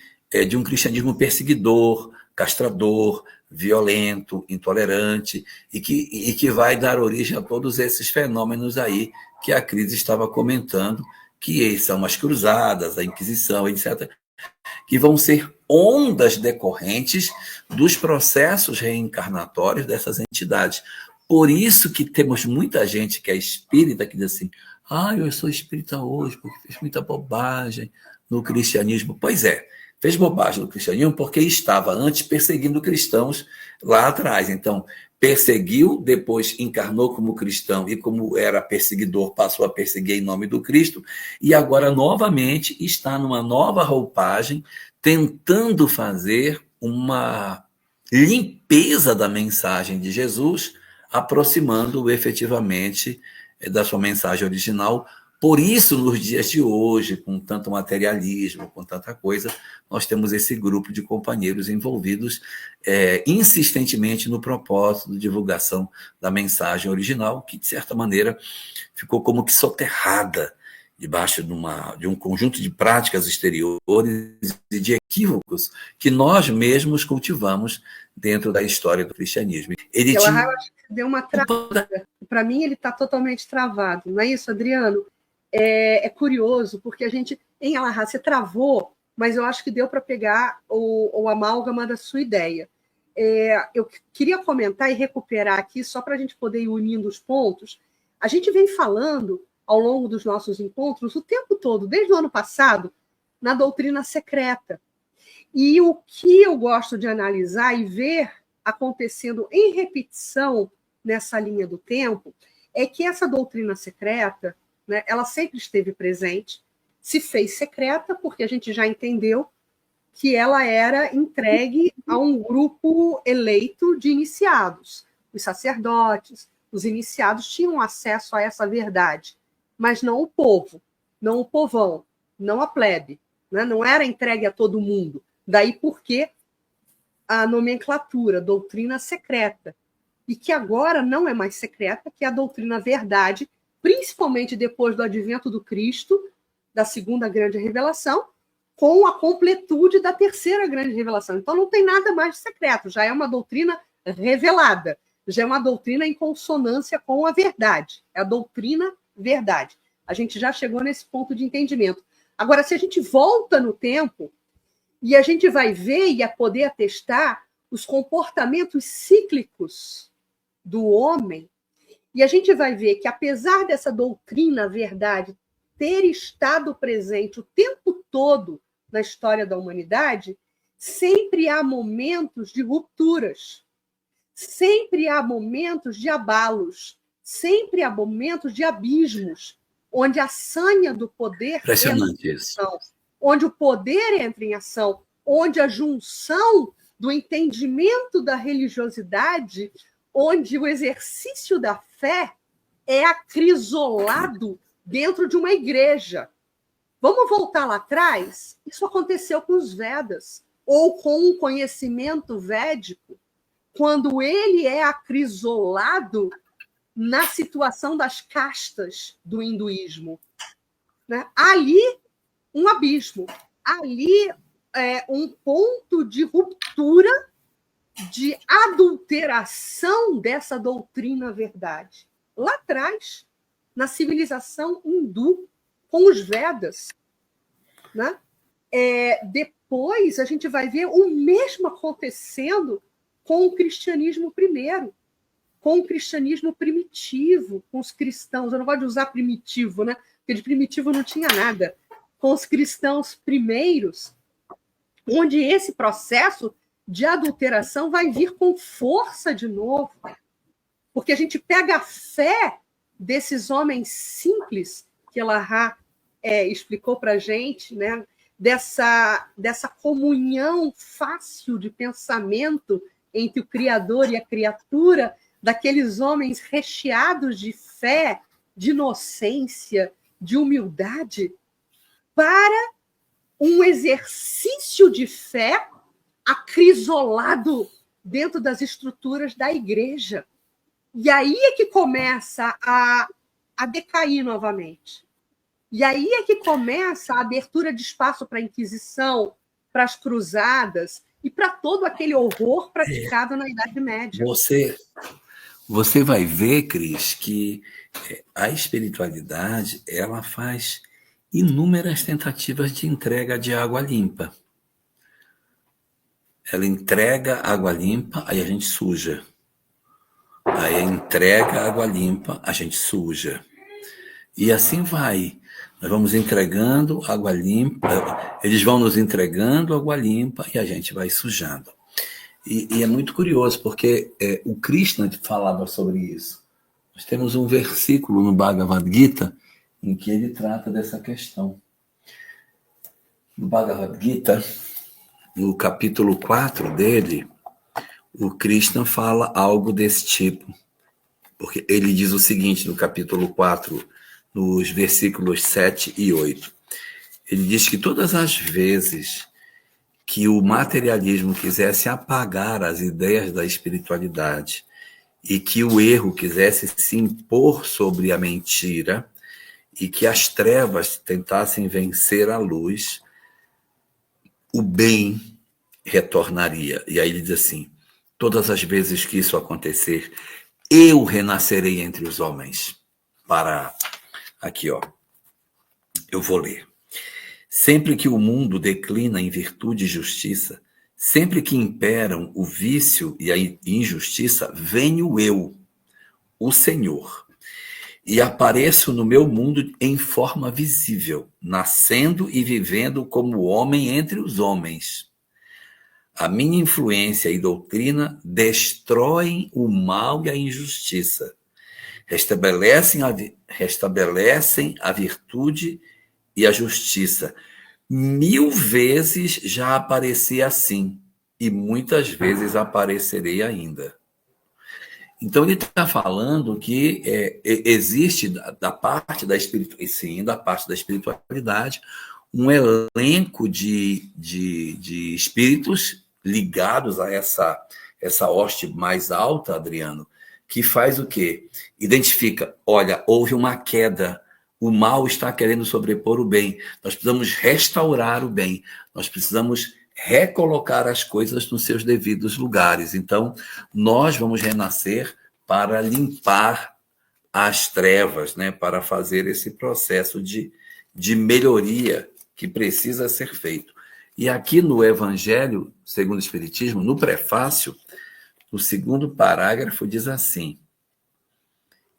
de um cristianismo perseguidor, castrador, violento, intolerante, e que vai dar origem a todos esses fenômenos aí que a Cris estava comentando, que são as cruzadas, a Inquisição, etc., que vão ser ondas decorrentes dos processos reencarnatórios dessas entidades. Por isso que temos muita gente que é espírita que diz assim: eu sou espírita hoje porque fiz muita bobagem no cristianismo. Pois é, fez bobagem no cristianismo porque estava antes perseguindo cristãos lá atrás. Então, perseguiu, depois encarnou como cristão e, como era perseguidor, passou a perseguir em nome do Cristo, e agora novamente está numa nova roupagem, tentando fazer uma limpeza da mensagem de Jesus, aproximando-o efetivamente da sua mensagem original. Por isso, nos dias de hoje, com tanto materialismo, com tanta coisa, nós temos esse grupo de companheiros envolvidos insistentemente no propósito de divulgação da mensagem original, que, de certa maneira, ficou como que soterrada debaixo de um conjunto de práticas exteriores e de equívocos que nós mesmos cultivamos dentro da história do cristianismo. Eu acho que deu uma travada. Para mim, ele está totalmente travado. Não é isso, Adriano? É curioso, porque a gente, em Alahá, você travou, mas eu acho que deu para pegar o amálgama da sua ideia. Eu queria comentar e recuperar aqui, só para a gente poder ir unindo os pontos. A gente vem falando, ao longo dos nossos encontros, o tempo todo, desde o ano passado, na doutrina secreta. E o que eu gosto de analisar e ver acontecendo em repetição nessa linha do tempo é que essa doutrina secreta, né, ela sempre esteve presente, se fez secreta porque a gente já entendeu que ela era entregue a um grupo eleito de iniciados. Os sacerdotes, os iniciados tinham acesso a essa verdade, mas não o povo, não o povão, não a plebe, né? Não era entregue a todo mundo. Daí porque a nomenclatura, doutrina secreta, e que agora não é mais secreta, que é a doutrina verdade, principalmente depois do advento do Cristo, da segunda grande revelação, com a completude da terceira grande revelação. Então não tem nada mais de secreto, já é uma doutrina revelada, já é uma doutrina em consonância com a verdade, é a doutrina verdade. A gente já chegou nesse ponto de entendimento. Agora, se a gente volta no tempo, e a gente vai ver e a poder atestar os comportamentos cíclicos do homem, e a gente vai ver que, apesar dessa doutrina verdade ter estado presente o tempo todo na história da humanidade, sempre há momentos de rupturas, sempre há momentos de abalos, sempre há momentos de abismos, onde a sanha do poder entra em ação, onde o poder entra em ação, onde a junção do entendimento da religiosidade, onde o exercício da fé é acrisolado dentro de uma igreja. Vamos voltar lá atrás? Isso aconteceu com os Vedas, ou com o conhecimento védico, quando ele é acrisolado na situação das castas do hinduísmo. Né? Ali, um abismo. Ali, um ponto de ruptura, de adulteração dessa doutrina verdade. Lá atrás, na civilização hindu, com os Vedas. Né? Depois, a gente vai ver o mesmo acontecendo com o cristianismo primeiro, com o cristianismo primitivo, com os cristãos. Eu não gosto de usar primitivo, né? Porque de primitivo não tinha nada. Com os cristãos primeiros, onde esse processo de adulteração vai vir com força de novo. Porque a gente pega a fé desses homens simples, que Alahá explicou para a gente, né? dessa comunhão fácil de pensamento entre o Criador e a criatura, daqueles homens recheados de fé, de inocência, de humildade, para um exercício de fé acrisolado dentro das estruturas da igreja. E aí é que começa a decair novamente. E aí é que começa a abertura de espaço para a Inquisição, para as cruzadas e para todo aquele horror praticado na Idade Média. Você vai ver, Cris, que a espiritualidade ela faz inúmeras tentativas de entrega de água limpa. Ela entrega água limpa, aí a gente suja. Aí entrega água limpa, a gente suja. E assim vai. Nós vamos entregando água limpa, eles vão nos entregando água limpa e a gente vai sujando. E é muito curioso, porque o Krishna falava sobre isso. Nós temos um versículo no Bhagavad Gita em que ele trata dessa questão. No Bhagavad Gita, no capítulo 4 dele, o Krishna fala algo desse tipo. Porque ele diz o seguinte no capítulo 4, nos versículos 7 e 8. Ele diz que todas as vezes que o materialismo quisesse apagar as ideias da espiritualidade e que o erro quisesse se impor sobre a mentira e que as trevas tentassem vencer a luz, o bem retornaria. E aí ele diz assim, todas as vezes que isso acontecer, eu renascerei entre os homens. Aqui, ó. Eu vou ler. Sempre que o mundo declina em virtude e justiça, sempre que imperam o vício e a injustiça, venho eu, o Senhor, e apareço no meu mundo em forma visível, nascendo e vivendo como homem entre os homens. A minha influência e doutrina destroem o mal e a injustiça, restabelecem a virtude e a justiça. 1000 vezes já apareci assim, e muitas vezes aparecerei ainda. Então ele está falando que existe da parte da espiritualidade um elenco de espíritos ligados a essa hoste mais alta, Adriano, que faz o quê? Identifica, olha, houve uma queda, o mal está querendo sobrepor o bem, nós precisamos restaurar o bem, nós precisamos recolocar as coisas nos seus devidos lugares. Então, nós vamos renascer para limpar as trevas, né? Para fazer esse processo de melhoria que precisa ser feito. E aqui no Evangelho, segundo o Espiritismo, no prefácio, no 2º parágrafo, diz assim: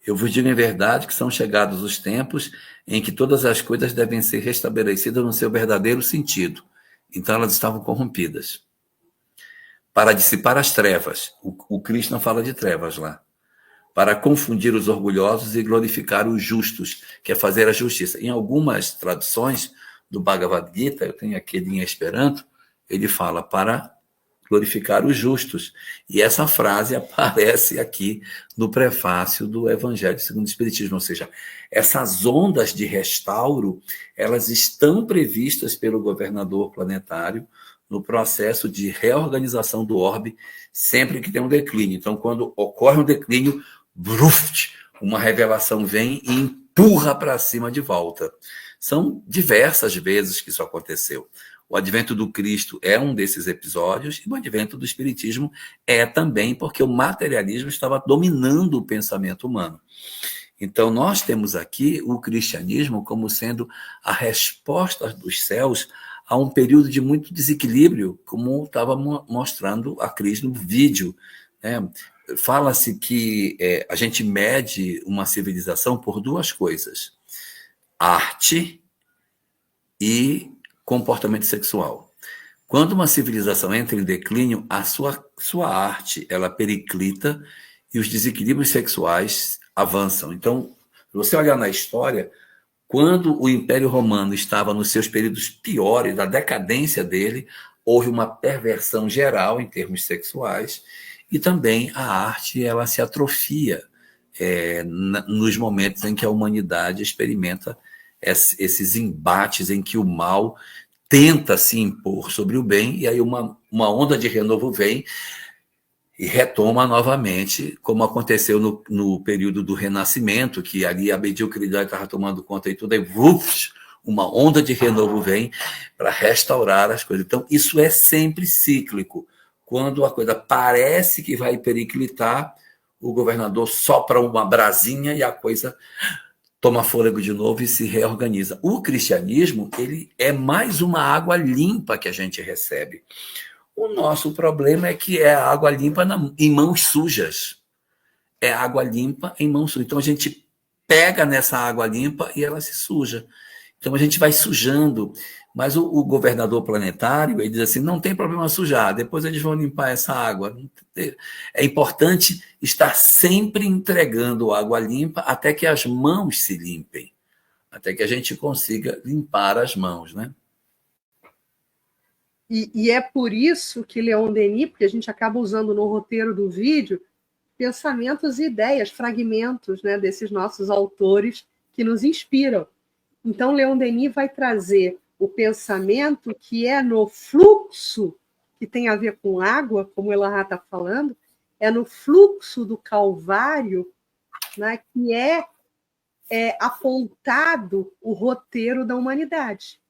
eu vos digo em verdade que são chegados os tempos em que todas as coisas devem ser restabelecidas no seu verdadeiro sentido. Então elas estavam corrompidas. Para dissipar as trevas, o Krishna fala de trevas lá. Para confundir os orgulhosos e glorificar os justos, que é fazer a justiça. Em algumas traduções do Bhagavad Gita, eu tenho aqui em Esperanto, ele fala para glorificar os justos. E essa frase aparece aqui no prefácio do Evangelho segundo o Espiritismo. Ou seja, essas ondas de restauro, elas estão previstas pelo governador planetário no processo de reorganização do orbe sempre que tem um declínio. Então, quando ocorre um declínio, uma revelação vem e empurra para cima de volta. São diversas vezes que isso aconteceu. O advento do Cristo é um desses episódios, e o advento do Espiritismo é também, porque o materialismo estava dominando o pensamento humano. Então, nós temos aqui o cristianismo como sendo a resposta dos céus a um período de muito desequilíbrio, como estava mostrando a Cris no vídeo, né? Fala-se que a gente mede uma civilização por duas coisas: arte e comportamento sexual. Quando uma civilização entra em declínio, a sua arte ela periclita e os desequilíbrios sexuais avançam. Então, se você olhar na história, quando o Império Romano estava nos seus períodos piores, da decadência dele, houve uma perversão geral em termos sexuais e também a arte ela se atrofia nos momentos em que a humanidade experimenta esses embates em que o mal tenta se impor sobre o bem, e aí uma onda de renovo vem e retoma novamente, como aconteceu no período do Renascimento, que ali a mediocridade estava tomando conta e tudo, aí uma onda de renovo vem para restaurar as coisas. Então, isso é sempre cíclico. Quando a coisa parece que vai periclitar, o governador sopra uma brasinha e a coisa toma fôlego de novo e se reorganiza. O cristianismo, ele é mais uma água limpa que a gente recebe. O nosso problema é que é água limpa em mãos sujas. É água limpa em mãos sujas. Então a gente pega nessa água limpa e ela se suja. Então a gente vai sujando. Mas o governador planetário, ele diz assim, não tem problema sujar, depois eles vão limpar essa água. É importante estar sempre entregando água limpa até que as mãos se limpem, até que a gente consiga limpar as mãos, né? E é por isso que Leon Denis, porque a gente acaba usando no roteiro do vídeo, pensamentos e ideias, fragmentos, né, desses nossos autores que nos inspiram. Então, Leon Denis vai trazer o pensamento que é no fluxo, que tem a ver com água, como ela está falando, é no fluxo do Calvário, né, que é apontado o roteiro da humanidade.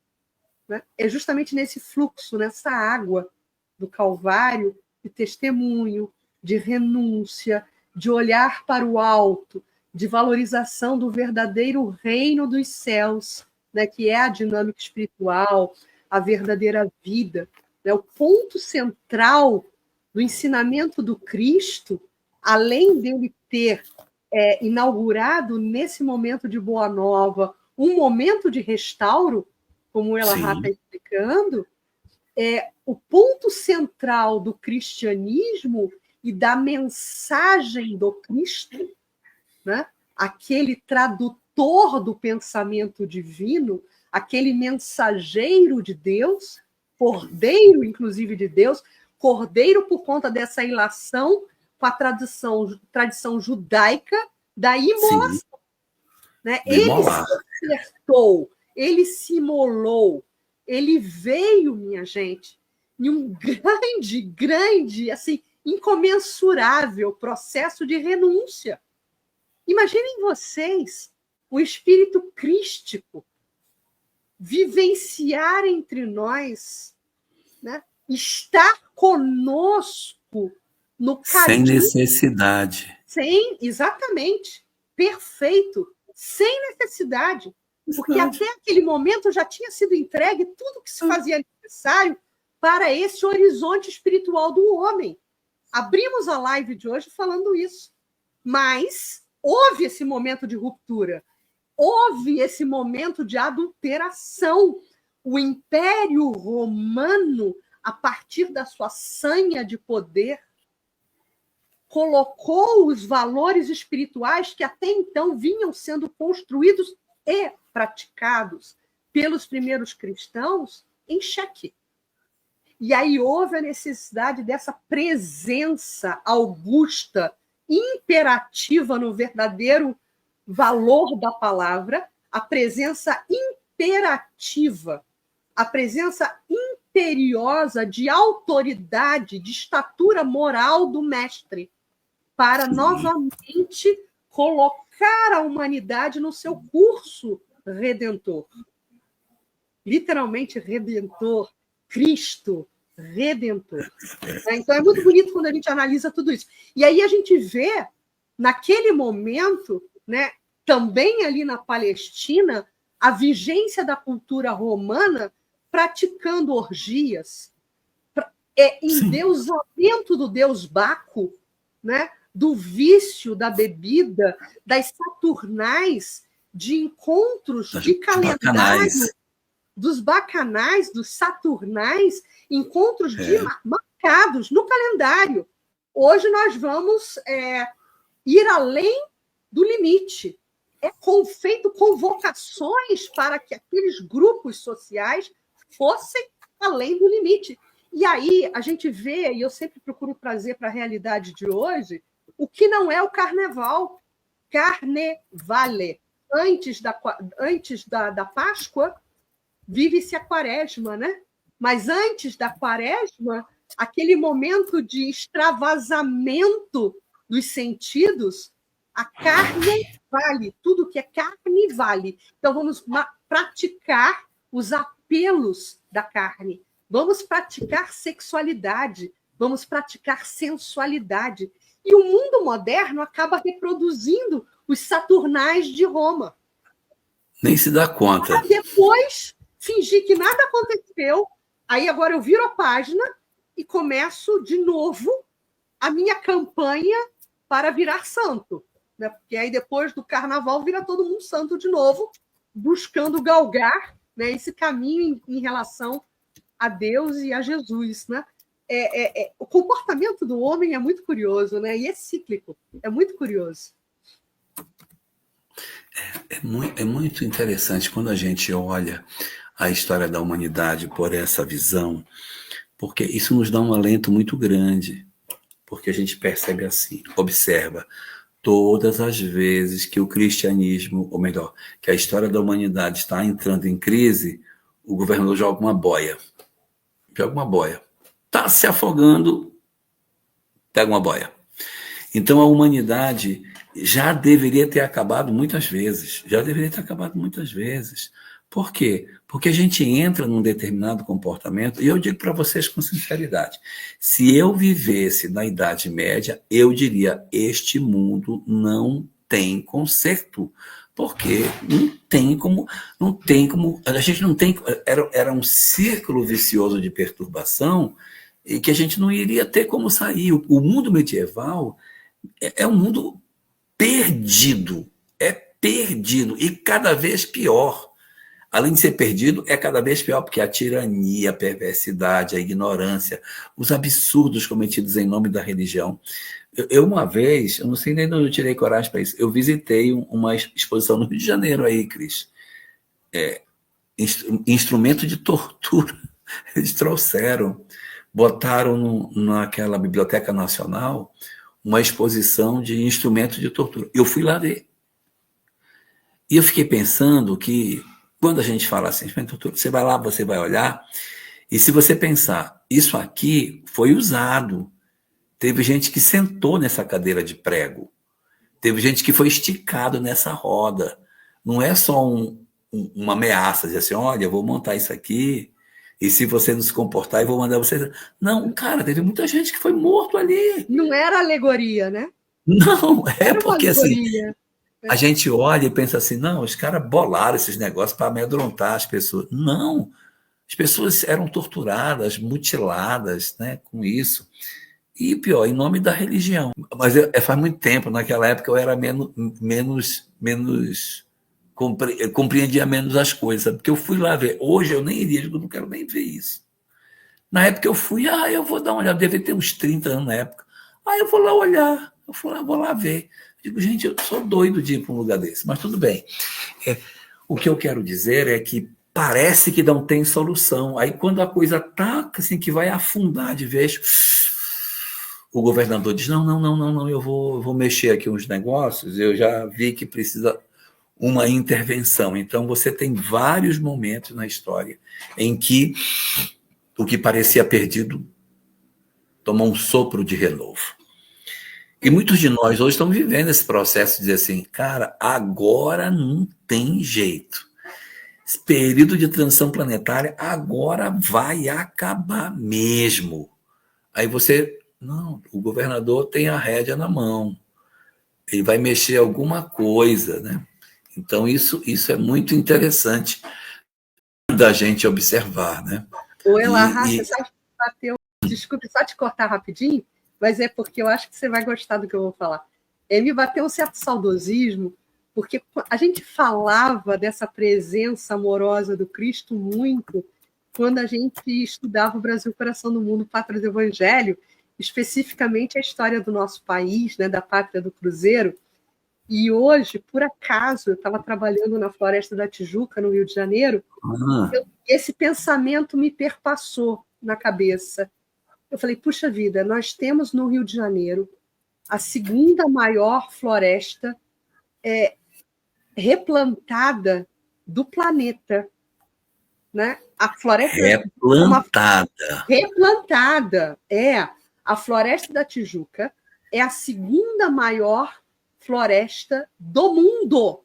Né? É justamente nesse fluxo, nessa água do Calvário, de testemunho, de renúncia, de olhar para o alto, de valorização do verdadeiro reino dos céus, né, que é a dinâmica espiritual, a verdadeira vida. Né? O ponto central do ensinamento do Cristo, além dele ter inaugurado nesse momento de Boa Nova um momento de restauro, como ela está explicando, o ponto central do cristianismo e da mensagem do Cristo, né? Aquele tradutor do pensamento divino, aquele mensageiro de Deus, cordeiro, inclusive, de Deus, cordeiro por conta dessa ilação com a tradição judaica da imolação. Né? Ele se acertou, ele se imolou, ele veio, minha gente, em um grande, assim, incomensurável processo de renúncia. Imaginem vocês o espírito crístico vivenciar entre nós, né? Estar conosco no caminho. Sem necessidade. Exatamente, perfeito, sem necessidade. Porque até aquele momento já tinha sido entregue tudo que se fazia necessário para esse horizonte espiritual do homem. Abrimos a live de hoje falando isso. Mas houve esse momento de ruptura, houve esse momento de adulteração. O Império Romano, a partir da sua sanha de poder, colocou os valores espirituais que até então vinham sendo construídos e praticados pelos primeiros cristãos em xeque. E aí houve a necessidade dessa presença augusta, imperativa no verdadeiro valor da palavra, a presença imperativa, a presença imperiosa de autoridade, de estatura moral do mestre, para novamente colocar a humanidade no seu curso redentor. Literalmente redentor, Cristo redentor. Então é muito bonito quando a gente analisa tudo isso. E aí a gente vê, naquele momento, né, também ali na Palestina, a vigência da cultura romana praticando orgias, endeusamento do deus Baco, né, do vício da bebida, das saturnais, de encontros de calendário, dos bacanais, dos saturnais, encontros marcados no calendário. Hoje nós vamos ir além do limite. Feito convocações para que aqueles grupos sociais fossem além do limite. E aí a gente vê, e eu sempre procuro trazer para a realidade de hoje, o que não é o carnaval. Carnevale. Antes da Páscoa, vive-se a quaresma, né? Mas antes da quaresma, aquele momento de extravasamento dos sentidos, a carne vale, tudo que é carne vale. Então, vamos praticar os apelos da carne, vamos praticar sexualidade, vamos praticar sensualidade. E o mundo moderno acaba reproduzindo os Saturnais de Roma. Nem se dá conta. Depois, fingir que nada aconteceu, aí agora eu viro a página e começo de novo a minha campanha para virar santo. Né? Porque aí depois do carnaval vira todo mundo santo de novo, buscando galgar, né, esse caminho em relação a Deus e a Jesus. Né? O comportamento do homem é muito curioso, né? E é cíclico, é muito curioso. É muito interessante quando a gente olha a história da humanidade por essa visão, porque isso nos dá um alento muito grande, porque a gente percebe assim, observa, todas as vezes que o cristianismo, ou melhor, que a história da humanidade está entrando em crise, o governador joga uma boia. Está se afogando, pega uma boia. Então a humanidade já deveria ter acabado muitas vezes. Por quê? Porque a gente entra num determinado comportamento, e eu digo para vocês com sinceridade, se eu vivesse na Idade Média, eu diria, este mundo não tem conserto, porque não tem como, a gente não tem, era um círculo vicioso de perturbação e que a gente não iria ter como sair. O mundo medieval é um mundo perdido e cada vez pior. Além de ser perdido, é cada vez pior, porque a tirania, a perversidade, a ignorância, os absurdos cometidos em nome da religião. Eu uma vez, eu não sei nem de onde eu tirei coragem para isso, eu visitei uma exposição no Rio de Janeiro aí, Cris. Instrumento de tortura. Eles trouxeram, botaram naquela Biblioteca Nacional uma exposição de instrumentos de tortura. Eu fui lá ver. E eu fiquei pensando que quando a gente fala assim, você vai lá, você vai olhar, e se você pensar, isso aqui foi usado. Teve gente que sentou nessa cadeira de prego. Teve gente que foi esticado nessa roda. Não é só uma ameaça, dizer assim, olha, eu vou montar isso aqui, e se você não se comportar, eu vou mandar você... Não, cara, teve muita gente que foi morto ali. Não era alegoria, né? Não, porque assim... A gente olha e pensa assim, não, os caras bolaram esses negócios para amedrontar as pessoas. Não, as pessoas eram torturadas, mutiladas, né, com isso. E pior, em nome da religião. Mas faz muito tempo, naquela época eu era compreendia menos as coisas, sabe? Porque eu fui lá ver. Hoje eu nem iria, eu não quero nem ver isso. Na época eu fui, eu vou dar uma olhada, deve ter uns 30 anos na época. Eu vou lá olhar, vou lá ver. Digo, gente, eu sou doido de ir para um lugar desse, mas tudo bem. O que eu quero dizer é que parece que não tem solução. Aí quando a coisa está assim, que vai afundar de vez, o governador diz, não, eu vou mexer aqui uns negócios, eu já vi que precisa uma intervenção. Então você tem vários momentos na história em que o que parecia perdido tomou um sopro de renovo. E muitos de nós hoje estão vivendo esse processo de dizer assim, cara, agora não tem jeito. Esse período de transição planetária agora vai acabar mesmo. Aí não, o governador tem a rédea na mão. Ele vai mexer alguma coisa, né? Então isso é muito interessante da gente observar, né? Ô, Elahá, você sabe que bateu... Desculpe, só te cortar rapidinho, mas é porque eu acho que você vai gostar do que eu vou falar. Me bateu um certo saudosismo, porque a gente falava dessa presença amorosa do Cristo muito quando a gente estudava o Brasil, Coração do Mundo, Pátria do Evangelho, especificamente a história do nosso país, né, da Pátria do Cruzeiro. E hoje, por acaso, eu estava trabalhando na Floresta da Tijuca, no Rio de Janeiro, esse pensamento me perpassou na cabeça. Eu falei, puxa vida, nós temos no Rio de Janeiro a segunda maior floresta replantada do planeta. né? A floresta replantada. A Floresta da Tijuca é a segunda maior floresta do mundo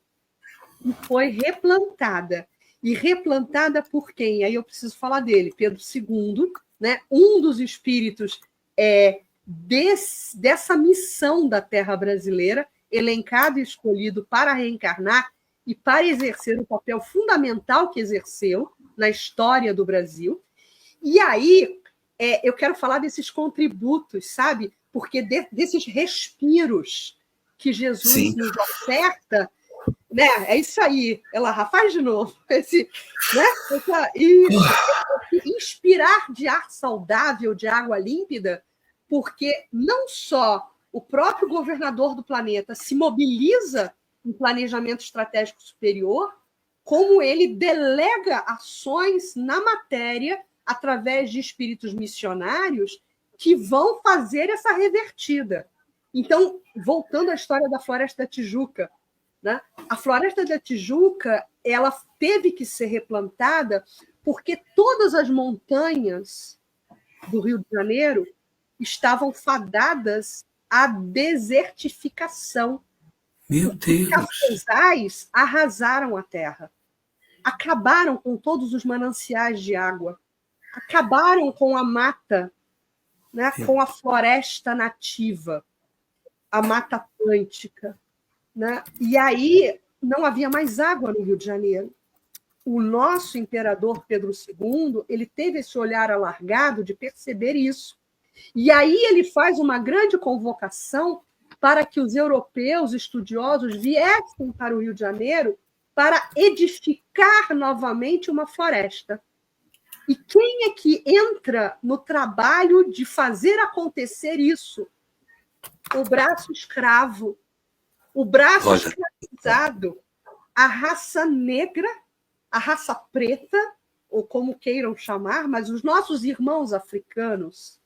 e foi replantada. E replantada por quem? Aí eu preciso falar dele, Pedro II, né? Um dos espíritos dessa missão da terra brasileira, elencado e escolhido para reencarnar e para exercer o papel fundamental que exerceu na história do Brasil. E aí, eu quero falar desses contributos, sabe? Porque desses respiros que Jesus Sim. nos oferta, né? É isso aí. Ela faz de novo. Inspirar de ar saudável, de água límpida, porque não só o próprio governador do planeta se mobiliza em planejamento estratégico superior, como ele delega ações na matéria através de espíritos missionários que vão fazer essa revertida. Então, voltando à história da Floresta da Tijuca, né? A Floresta da Tijuca ela teve que ser replantada porque todas as montanhas do Rio de Janeiro estavam fadadas à desertificação. Meu Deus! Os cafezais arrasaram a terra, acabaram com todos os mananciais de água, acabaram com a mata, né? Com a floresta nativa, a Mata Atlântica, né? E aí não havia mais água no Rio de Janeiro. O nosso imperador Pedro II, ele teve esse olhar alargado de perceber isso. E aí ele faz uma grande convocação para que os europeus estudiosos viessem para o Rio de Janeiro para edificar novamente uma floresta. E quem é que entra no trabalho de fazer acontecer isso? O braço escravo, o braço escravizado, a raça negra, a raça preta, ou como queiram chamar, mas os nossos irmãos africanos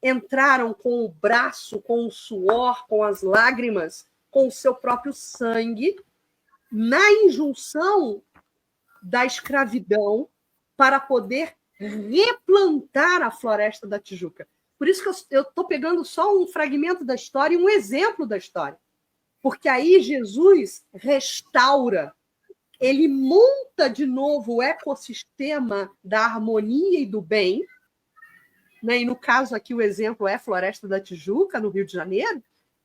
entraram com o braço, com o suor, com as lágrimas, com o seu próprio sangue, na injunção da escravidão para poder replantar a Floresta da Tijuca. Por isso que eu estou pegando só um fragmento da história e um exemplo da história. Porque aí Jesus restaura, ele monta de novo o ecossistema da harmonia e do bem, né? E no caso aqui o exemplo é a Floresta da Tijuca, no Rio de Janeiro,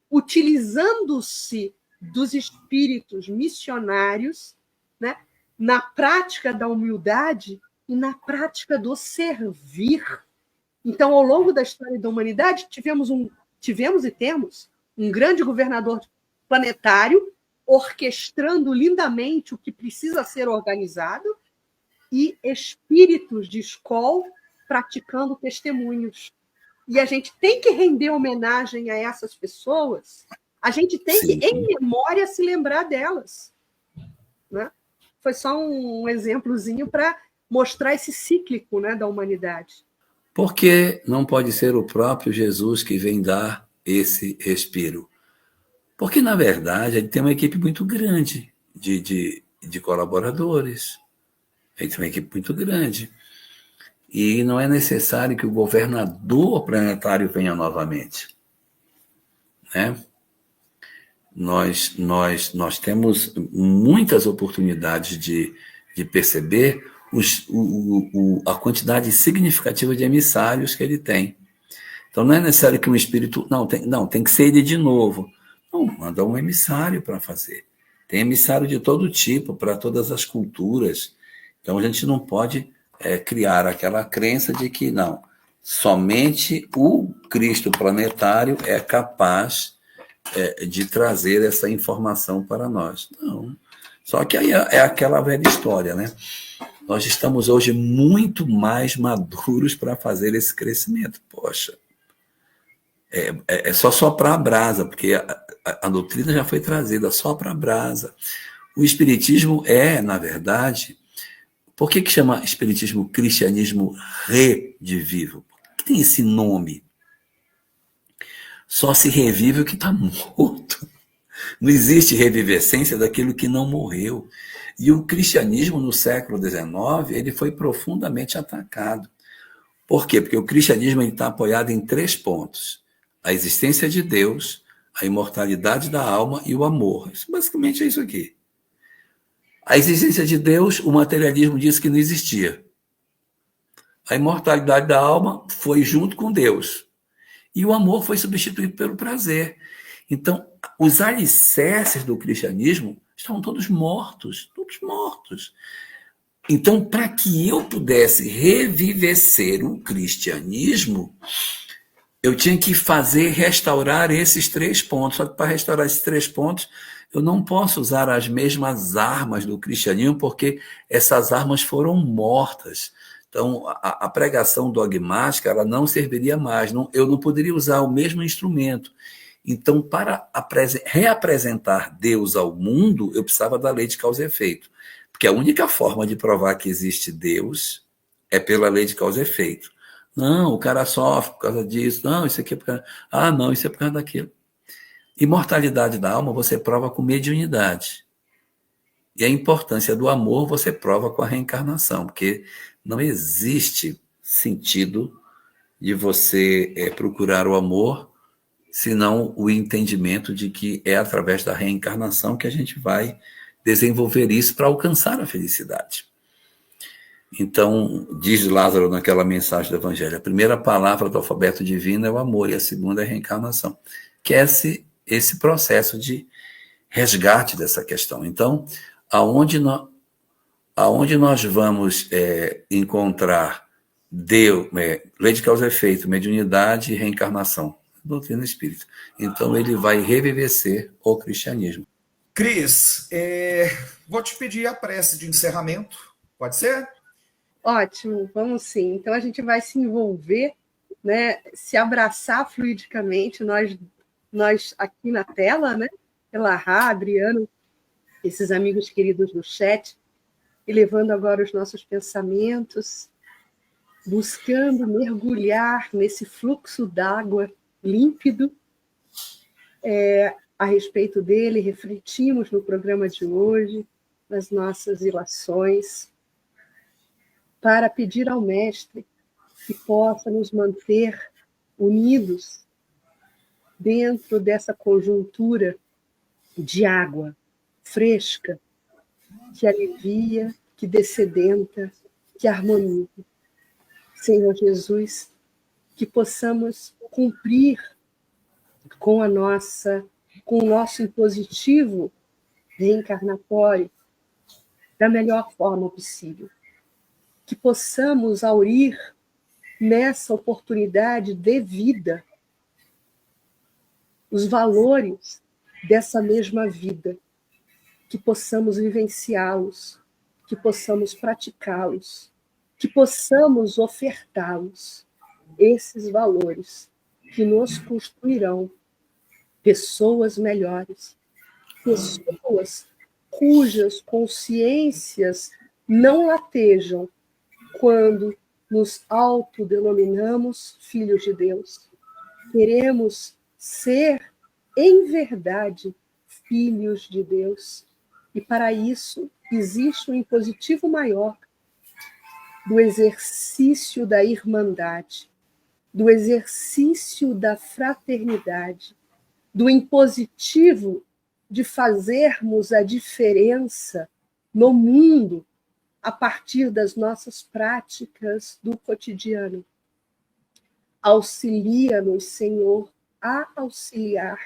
utilizando-se dos espíritos missionários, né? Na prática da humildade e na prática do servir. Então, ao longo da história da humanidade, tivemos e temos um grande governador planetário orquestrando lindamente o que precisa ser organizado e espíritos de escola praticando testemunhos. E a gente tem que render homenagem a essas pessoas, a gente tem que, em memória, se lembrar delas. Né? Foi só um exemplozinho para mostrar esse cíclico, né, da humanidade. Por que não pode ser o próprio Jesus que vem dar esse respiro? Porque, na verdade, ele tem uma equipe muito grande de colaboradores. Ele tem uma equipe muito grande. E não é necessário que o governador planetário venha novamente. Né? Nós temos muitas oportunidades de perceber a quantidade significativa de emissários que ele tem. Então, não é necessário que um espírito... Tem que ser ele de novo. Não, manda um emissário para fazer. Tem emissário de todo tipo, para todas as culturas. Então, a gente não pode criar aquela crença de que, não, somente o Cristo planetário é capaz de trazer essa informação para nós. Não. Só que aí é aquela velha história, né? Nós estamos hoje muito mais maduros para fazer esse crescimento. Poxa, é só soprar a brasa, porque a doutrina já foi trazida, sopra a brasa. O espiritismo na verdade... Por que chama espiritismo cristianismo redivivo? Por que tem esse nome? Só se revive o que está morto. Não existe revivescência daquilo que não morreu. E o cristianismo, no século XIX, ele foi profundamente atacado. Por quê? Porque o cristianismo está apoiado em 3 pontos: a existência de Deus, a imortalidade da alma e o amor. Isso, basicamente é isso aqui. A existência de Deus, o materialismo disse que não existia. A imortalidade da alma foi junto com Deus. E o amor foi substituído pelo prazer. Então, os alicerces do cristianismo estavam todos mortos, todos mortos. Então, para que eu pudesse revivecer o cristianismo, eu tinha que restaurar esses 3 pontos. Só que para restaurar esses 3 pontos, eu não posso usar as mesmas armas do cristianismo, porque essas armas foram mortas. Então, a pregação dogmática ela não serviria mais. Eu não poderia usar o mesmo instrumento. Então, para reapresentar Deus ao mundo, eu precisava da lei de causa e efeito. Porque a única forma de provar que existe Deus é pela lei de causa e efeito. Não, o cara sofre por causa disso. Não, isso aqui é por causa... Ah, não, isso é por causa daquilo. Imortalidade da alma você prova com mediunidade. E a importância do amor você prova com a reencarnação, porque não existe sentido de você procurar o amor senão o entendimento de que é através da reencarnação que a gente vai desenvolver isso para alcançar a felicidade. Então, diz Lázaro naquela mensagem do Evangelho, a primeira palavra do alfabeto divino é o amor e a segunda é a reencarnação, que é esse processo de resgate dessa questão. Então, aonde nós vamos encontrar Deus, lei de causa e efeito, mediunidade e reencarnação? Doutrina espírita. Então, ele vai revivecer o cristianismo. Cris, vou te pedir a prece de encerramento, pode ser? Ótimo, vamos sim. Então, a gente vai se envolver, né, se abraçar fluidicamente, nós aqui na tela, né, Elahá, Adriano, esses amigos queridos do chat, e levando agora os nossos pensamentos, buscando mergulhar nesse fluxo d'água límpido. A respeito dele, refletimos no programa de hoje, nas nossas ilações, para pedir ao Mestre que possa nos manter unidos dentro dessa conjuntura de água fresca, que alivia, que dessedenta, que harmoniza. Senhor Jesus, que possamos cumprir com o nosso impositivo reencarnatório da melhor forma possível. Que possamos aurir nessa oportunidade de vida os valores dessa mesma vida, que possamos vivenciá-los, que possamos praticá-los, que possamos ofertá-los, esses valores que nos construirão pessoas melhores, pessoas cujas consciências não latejam quando nos autodenominamos filhos de Deus. Queremos ser, em verdade, filhos de Deus. E para isso existe um impositivo maior do exercício da irmandade, do exercício da fraternidade, do impositivo de fazermos a diferença no mundo a partir das nossas práticas do cotidiano. Auxilia-nos, Senhor, a auxiliar.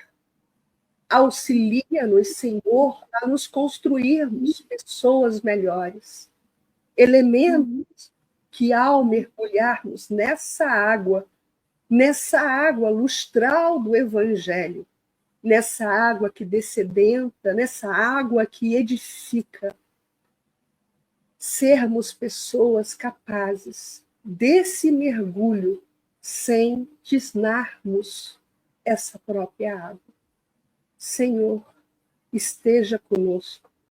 Auxilia-nos, Senhor, a nos construirmos pessoas melhores. Elementos que, ao mergulharmos nessa água lustral do Evangelho, nessa água que dessedenta, nessa água que edifica, sermos pessoas capazes desse mergulho sem tisnarmos essa própria água. Senhor, esteja conosco,